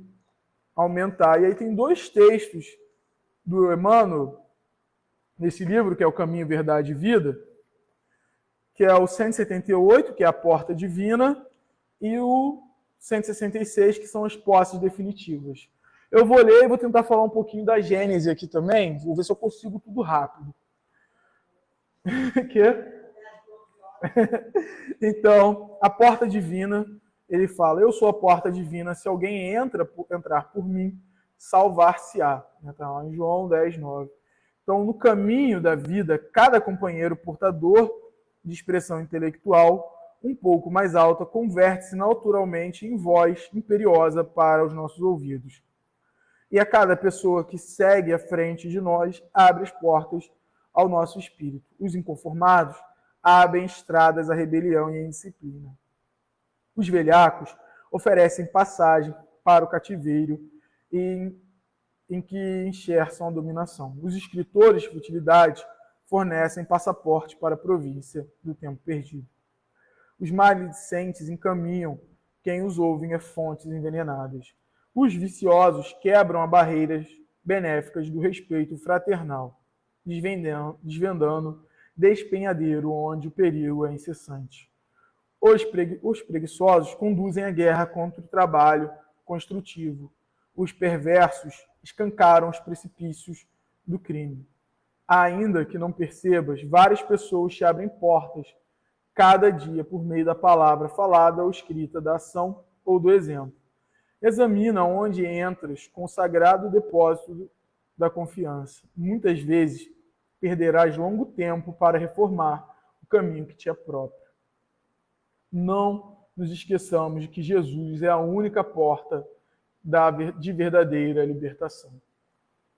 aumentar. E aí tem dois textos do Emmanuel, nesse livro, que é o Caminho, Verdade e Vida, que é o 178, que é a Porta Divina, e o 166, que são as posses definitivas. Eu vou ler e vou tentar falar um pouquinho da Gênesis aqui também. Vou ver se eu consigo tudo rápido. Que? Então, a porta divina, ele fala, eu sou a porta divina, se alguém entrar por mim, salvar-se-á. Está lá em João 10, 9. Então, no caminho da vida, cada companheiro portador de expressão intelectual um pouco mais alta converte-se naturalmente em voz imperiosa para os nossos ouvidos. E a cada pessoa que segue à frente de nós abre as portas ao nosso espírito. Os inconformados abrem estradas à rebelião e à indisciplina. Os velhacos oferecem passagem para o cativeiro em que enxerçam a dominação. Os escritores de futilidade fornecem passaporte para a província do tempo perdido. Os maledicentes encaminham quem os ouvem a fontes envenenadas. Os viciosos quebram as barreiras benéficas do respeito fraternal, desvendando despenhadeiro onde o perigo é incessante. Os preguiçosos conduzem a guerra contra o trabalho construtivo. Os perversos escancaram os precipícios do crime. Ainda que não percebas, várias pessoas te abrem portas cada dia por meio da palavra falada ou escrita, da ação ou do exemplo. Examina onde entras com o sagrado depósito da confiança. Muitas vezes perderás longo tempo para reformar o caminho que te é próprio. Não nos esqueçamos de que Jesus é a única porta de verdadeira libertação.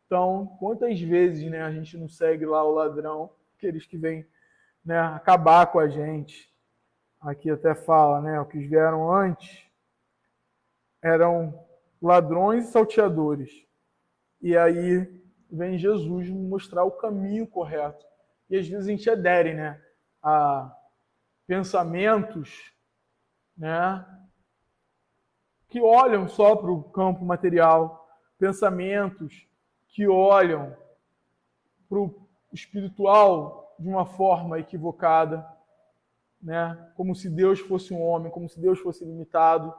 Então, quantas vezes a gente não segue lá o ladrão, aqueles que vêm acabar com a gente? Aqui até fala, que os vieram antes eram ladrões e salteadores. E aí vem Jesus mostrar o caminho correto. E às vezes a gente adere a pensamentos que olham só para o campo material, pensamentos que olham para o espiritual de uma forma equivocada, como se Deus fosse um homem, como se Deus fosse limitado.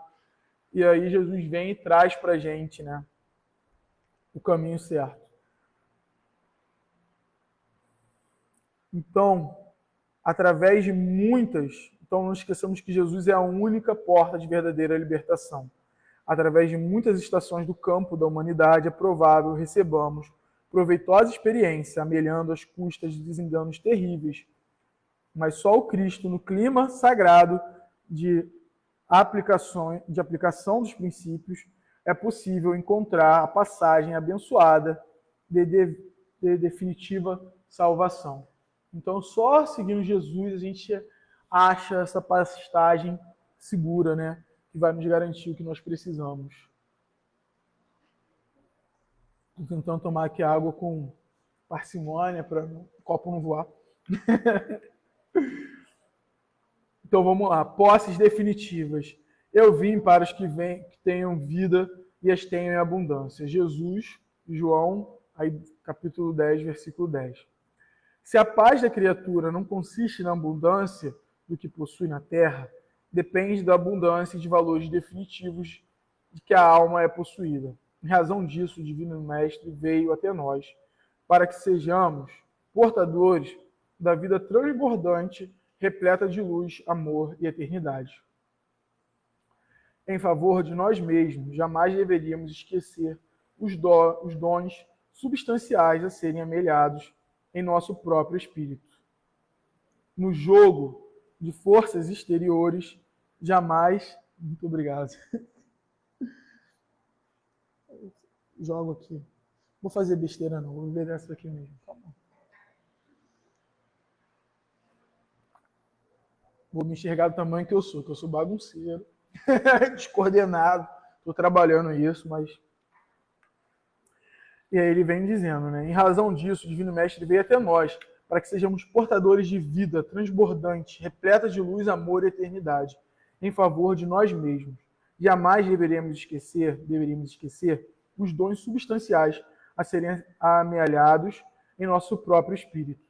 E aí Jesus vem e traz para a gente o caminho certo. Então, através de então não esqueçamos que Jesus é a única porta de verdadeira libertação. Através de muitas estações do campo da humanidade, é provável recebamos proveitosa experiência, amelhando as custas de desenganos terríveis. Mas só o Cristo, no clima sagrado de aplicação dos princípios, é possível encontrar a passagem abençoada de definitiva salvação. Então, só seguindo Jesus, a gente acha essa passagem segura, que vai nos garantir o que nós precisamos. Estou tentando tomar aqui água com parcimônia para o copo não voar. Então vamos lá. Posses definitivas. Eu vim para os que tenham vida e as tenham em abundância. Jesus, João, capítulo 10, versículo 10. Se a paz da criatura não consiste na abundância do que possui na terra, depende da abundância de valores definitivos de que a alma é possuída. Em razão disso, o Divino Mestre veio até nós, para que sejamos portadores da vida transbordante, repleta de luz, amor e eternidade. Em favor de nós mesmos, jamais deveríamos esquecer os dons substanciais a serem amelhados em nosso próprio espírito. No jogo de forças exteriores, jamais... Muito obrigado. Jogo aqui. Vou fazer besteira não, vou ver essa aqui mesmo. Tá bom. Vou me enxergar do tamanho que eu sou bagunceiro, descoordenado, estou trabalhando isso, mas... E aí ele vem dizendo, em razão disso, o Divino Mestre veio até nós, para que sejamos portadores de vida transbordante, repleta de luz, amor e eternidade, em favor de nós mesmos. Jamais deveríamos esquecer os dons substanciais a serem amealhados em nosso próprio espírito.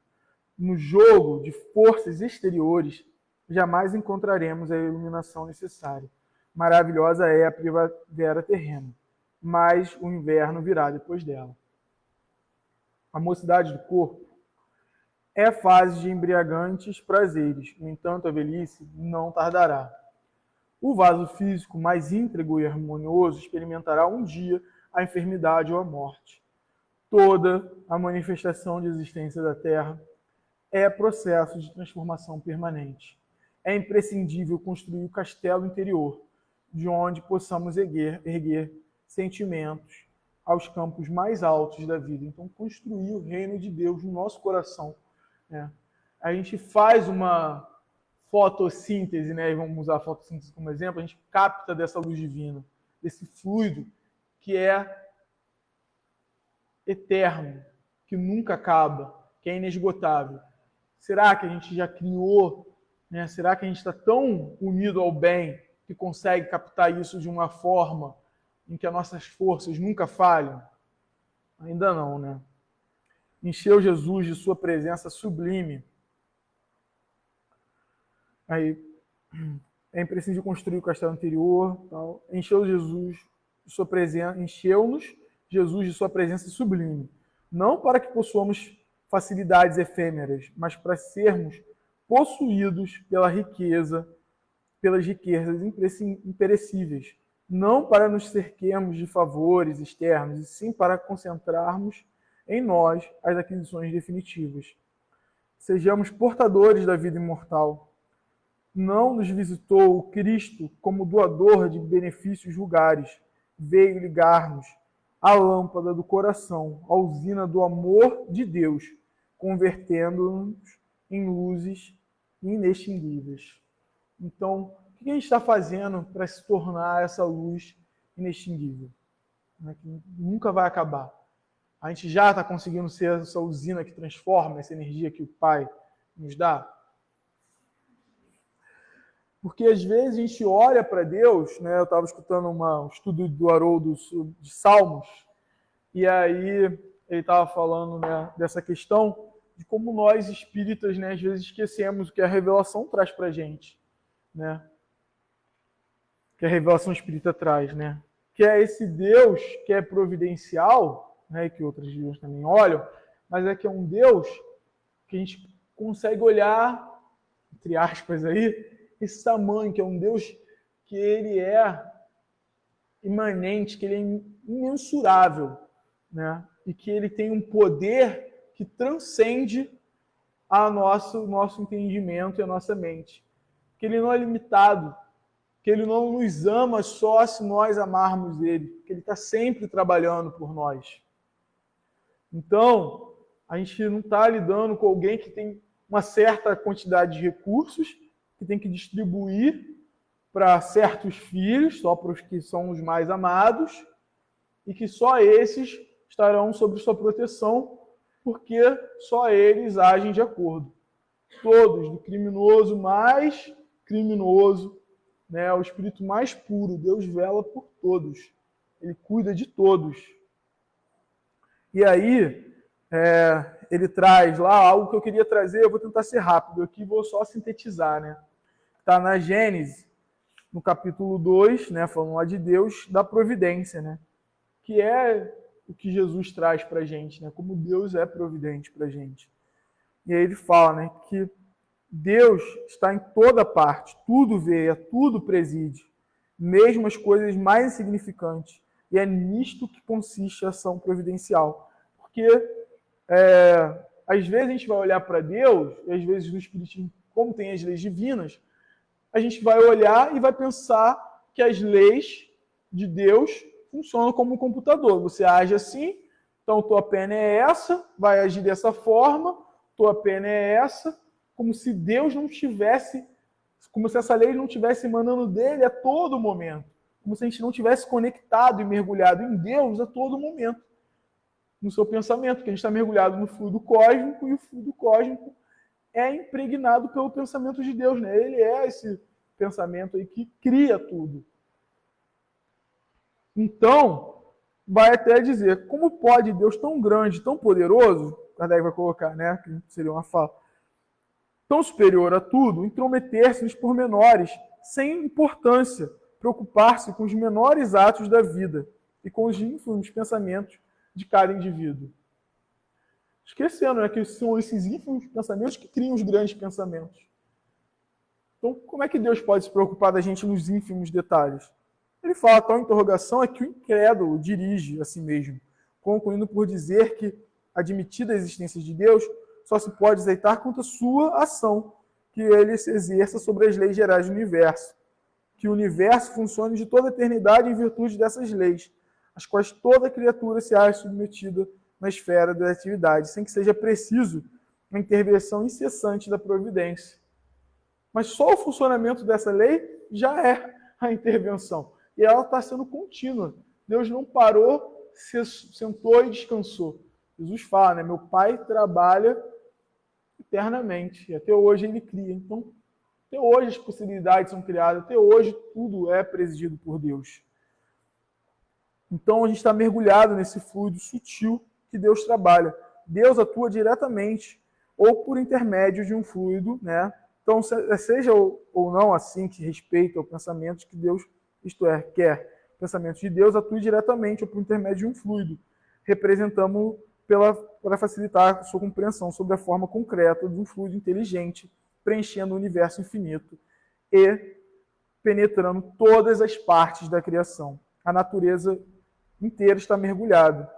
No jogo de forças exteriores, jamais encontraremos a iluminação necessária. Maravilhosa é a primavera terrena. mas o inverno virá depois dela. A mocidade do corpo é fase de embriagantes prazeres, no entanto, a velhice não tardará. O vaso físico mais íntegro e harmonioso experimentará um dia a enfermidade ou a morte. Toda a manifestação de existência da Terra é processo de transformação permanente. É imprescindível construir o castelo interior, de onde possamos erguer sentimentos aos campos mais altos da vida. Então, construir o reino de Deus no nosso coração. Né? A gente faz uma fotossíntese, né? E vamos usar a fotossíntese como exemplo, a gente capta dessa luz divina, desse fluido que é eterno, que nunca acaba, que é inesgotável. Será que a gente já criou, né? Será que a gente está tão unido ao bem que consegue captar isso de uma forma em que as nossas forças nunca falham? Ainda não, né? Encheu Jesus de sua presença sublime. Aí, é imprescindível construir o castelo interior. Tal. Encheu-nos Jesus de sua presença sublime. Não para que possuamos facilidades efêmeras, mas para sermos possuídos pelas riquezas imperecíveis. Não para nos cerquemos de favores externos, e sim para concentrarmos em nós as aquisições definitivas. Sejamos portadores da vida imortal. Não nos visitou o Cristo como doador de benefícios vulgares. Veio ligar-nos à lâmpada do coração, à usina do amor de Deus, convertendo-nos em luzes inextinguíveis. Então, o que a gente está fazendo para se tornar essa luz inextinguível? Que nunca vai acabar. A gente já está conseguindo ser essa usina que transforma essa energia que o Pai nos dá? Porque às vezes a gente olha para Deus, né? Eu estava escutando um estudo do Haroldo de Salmos, e aí ele estava falando, né, dessa questão de como nós espíritas, né, às vezes esquecemos o que a revelação traz para a gente, né? Que a revelação espírita traz, né? Que é esse Deus que é providencial, né, que outras religiões também olham, mas é que é um Deus que a gente consegue olhar, entre aspas aí, esse tamanho, que é um Deus que ele é imanente, que ele é imensurável, né? E que ele tem um poder que transcende nosso entendimento e a nossa mente. Que ele não é limitado, que ele não nos ama só se nós amarmos ele, que ele está sempre trabalhando por nós. Então, a gente não está lidando com alguém que tem uma certa quantidade de recursos, que tem que distribuir para certos filhos, só para os que são os mais amados, e que só esses estarão sob sua proteção, porque só eles agem de acordo. Todos, do criminoso mais criminoso, né, ao espírito mais puro, Deus vela por todos. Ele cuida de todos. E aí, ele traz lá algo que eu queria trazer, eu vou tentar ser rápido aqui, vou só sintetizar, né? Está na Gênesis, no capítulo 2, né, falando lá de Deus, da providência, né? Que é o que Jesus traz para a gente, né? Como Deus é providente para a gente. E aí ele fala, né, que Deus está em toda parte, tudo vê, tudo preside, mesmo as coisas mais insignificantes. E é nisto que consiste a ação providencial. Porque às vezes a gente vai olhar para Deus, e às vezes no Espiritismo, como tem as leis divinas, a gente vai olhar e vai pensar que as leis de Deus funcionam como um computador. Você age assim, então tua pena é essa, vai agir dessa forma, tua pena é essa, como se Deus não tivesse, como se essa lei não estivesse emanando dele a todo momento. Como se a gente não tivesse conectado e mergulhado em Deus a todo momento. No seu pensamento, que a gente está mergulhado no fluido cósmico, e o fluido cósmico é impregnado pelo pensamento de Deus, né? Ele é esse pensamento aí que cria tudo. Então, vai até dizer, como pode Deus tão grande, tão poderoso, Kardec vai colocar, né? Que seria uma fala, tão superior a tudo, intrometer-se nos pormenores, sem importância, preocupar-se com os menores atos da vida, e com os ínfimos pensamentos de cada indivíduo. Esquecendo, né, que são esses ínfimos pensamentos que criam os grandes pensamentos. Então, como é que Deus pode se preocupar da gente nos ínfimos detalhes? Ele fala, a tal interrogação é que o incrédulo dirige a si mesmo, concluindo por dizer que, admitida a existência de Deus, só se pode aceitar quanto à sua ação, que ele se exerça sobre as leis gerais do universo, que o universo funcione de toda a eternidade em virtude dessas leis, às quais toda criatura se acha submetida na esfera da atividade, sem que seja preciso uma intervenção incessante da providência. Mas só o funcionamento dessa lei já é a intervenção. E ela está sendo contínua. Deus não parou, se sentou e descansou. Jesus fala, né? Meu Pai trabalha eternamente. E até hoje ele cria. Então, até hoje as possibilidades são criadas. Até hoje tudo é presidido por Deus. Então, a gente está mergulhado nesse fluido sutil que Deus trabalha. Deus atua diretamente ou por intermédio de um fluido, né? Então, seja ou não assim que respeita o pensamento que Deus, isto é, quer. O pensamento de Deus atue diretamente ou por intermédio de um fluido. Representamos para facilitar a sua compreensão sobre a forma concreta de um fluido inteligente, preenchendo o universo infinito e penetrando todas as partes da criação. A natureza inteira está mergulhada,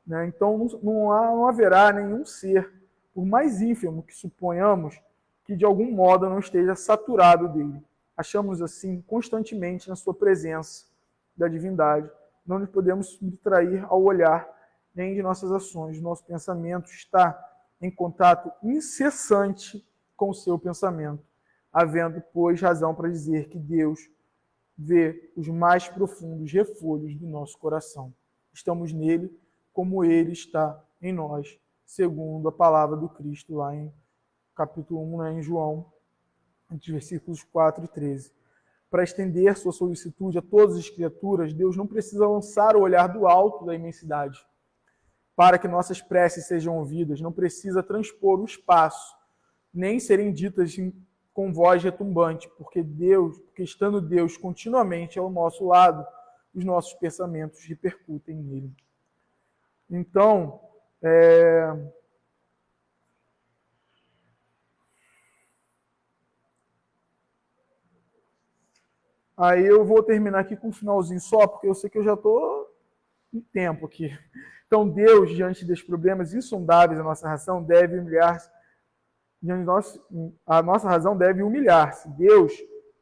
né? Então, não haverá nenhum ser, por mais ínfimo que suponhamos, que de algum modo não esteja saturado dele. Achamos assim constantemente na sua presença da divindade. Não nos podemos subtrair ao olhar nem de nossas ações. Nosso pensamento está em contato incessante com o seu pensamento, havendo, pois, razão para dizer que Deus vê os mais profundos refolhos do nosso coração. Estamos nele como ele está em nós, segundo a palavra do Cristo lá em capítulo 1, né, em João, entre versículos 4 e 13. Para estender sua solicitude a todas as criaturas, Deus não precisa lançar o olhar do alto da imensidade para que nossas preces sejam ouvidas, não precisa transpor o espaço, nem serem ditas com voz retumbante, porque estando Deus continuamente ao nosso lado, os nossos pensamentos repercutem nele. Então, aí eu vou terminar aqui com um finalzinho só, porque eu sei que eu já estou em tempo aqui. Então, Deus, diante dos problemas insondáveis da nossa razão, deve humilhar-se. A nossa razão deve humilhar-se. Deus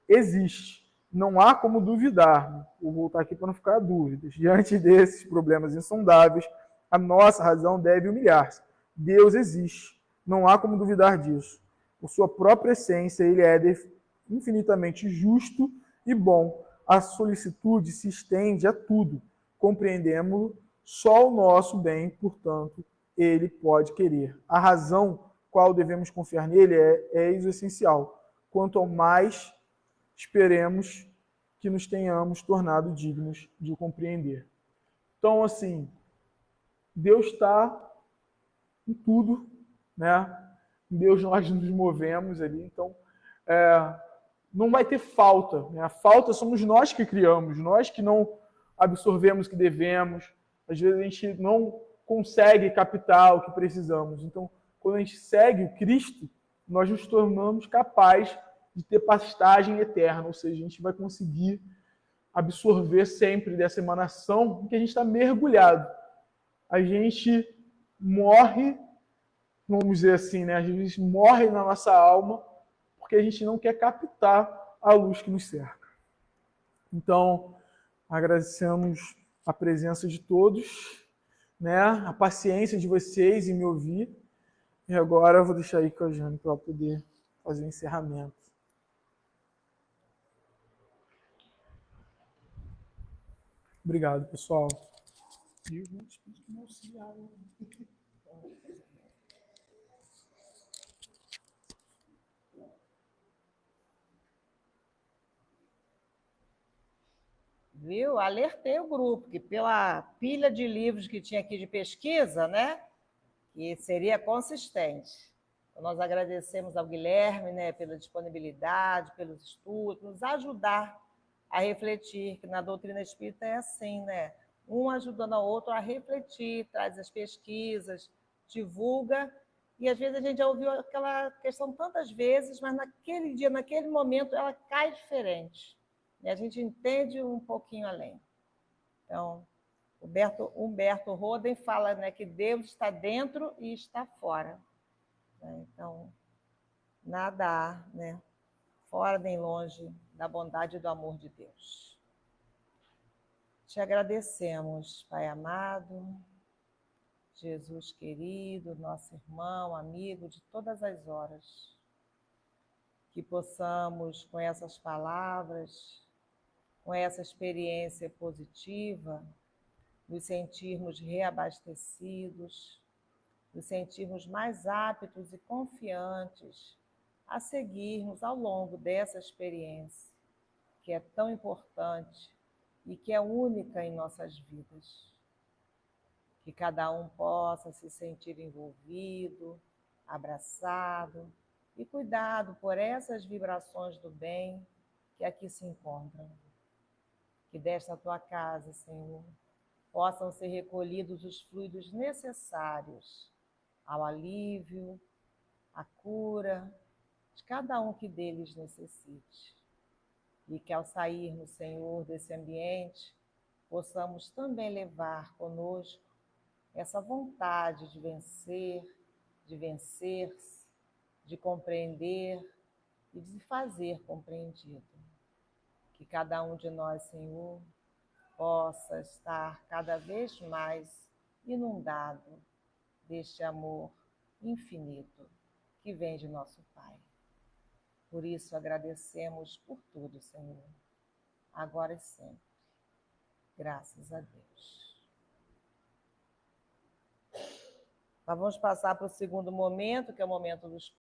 existe. Não há como duvidar. Vou voltar aqui para não ficar dúvidas. Diante desses problemas insondáveis, a nossa razão deve humilhar-se. Deus existe. Não há como duvidar disso. Por sua própria essência, ele é infinitamente justo e bom. A solicitude se estende a tudo. Compreendemos-lo, só o nosso bem, portanto, ele pode querer. A razão qual devemos confiar nele é o essencial. Quanto ao mais, esperemos que nos tenhamos tornado dignos de o compreender. Então, assim, Deus está em tudo, né? Em Deus nós nos movemos ali, então não vai ter falta, né? A falta somos nós que criamos, nós que não absorvemos o que devemos, às vezes a gente não consegue captar o que precisamos. Então, quando a gente segue o Cristo, nós nos tornamos capazes de ter pastagem eterna, ou seja, a gente vai conseguir absorver sempre dessa emanação em que a gente está mergulhado. A gente morre, vamos dizer assim, né? A gente morre na nossa alma porque a gente não quer captar a luz que nos cerca. Então, agradecemos a presença de todos, né? A paciência de vocês em me ouvir. E agora eu vou deixar aí com a Jane para poder fazer o encerramento. Obrigado, pessoal. Viu? Alertei o grupo que pela pilha de livros que tinha aqui de pesquisa, né, que seria consistente. Então, nós agradecemos ao Guilherme, né, pela disponibilidade, pelos estudos, nos ajudar a refletir que na doutrina espírita é assim, né? um ajudando ao outro a refletir, traz as pesquisas, divulga, e às vezes a gente já ouviu aquela questão tantas vezes, mas naquele dia, naquele momento, ela cai diferente. E a gente entende um pouquinho além. Então, Humberto Roden fala, né, que Deus está dentro e está fora. Então, nada há, né, fora nem longe da bondade e do amor de Deus. Te agradecemos, Pai amado, Jesus querido, nosso irmão, amigo de todas as horas, que possamos, com essas palavras, com essa experiência positiva, nos sentirmos reabastecidos, nos sentirmos mais aptos e confiantes a seguirmos ao longo dessa experiência, que é tão importante e que é única em nossas vidas. Que cada um possa se sentir envolvido, abraçado e cuidado por essas vibrações do bem que aqui se encontram. Que desta tua casa, Senhor, possam ser recolhidos os fluidos necessários ao alívio, à cura de cada um que deles necessite. E que ao sairmos, Senhor, desse ambiente, possamos também levar conosco essa vontade de vencer-se, de compreender e de fazer compreendido. Que cada um de nós, Senhor, possa estar cada vez mais inundado deste amor infinito que vem de nosso Pai. Por isso agradecemos por tudo, Senhor, agora e sempre. Graças a Deus. Nós vamos passar para o segundo momento, que é o momento dos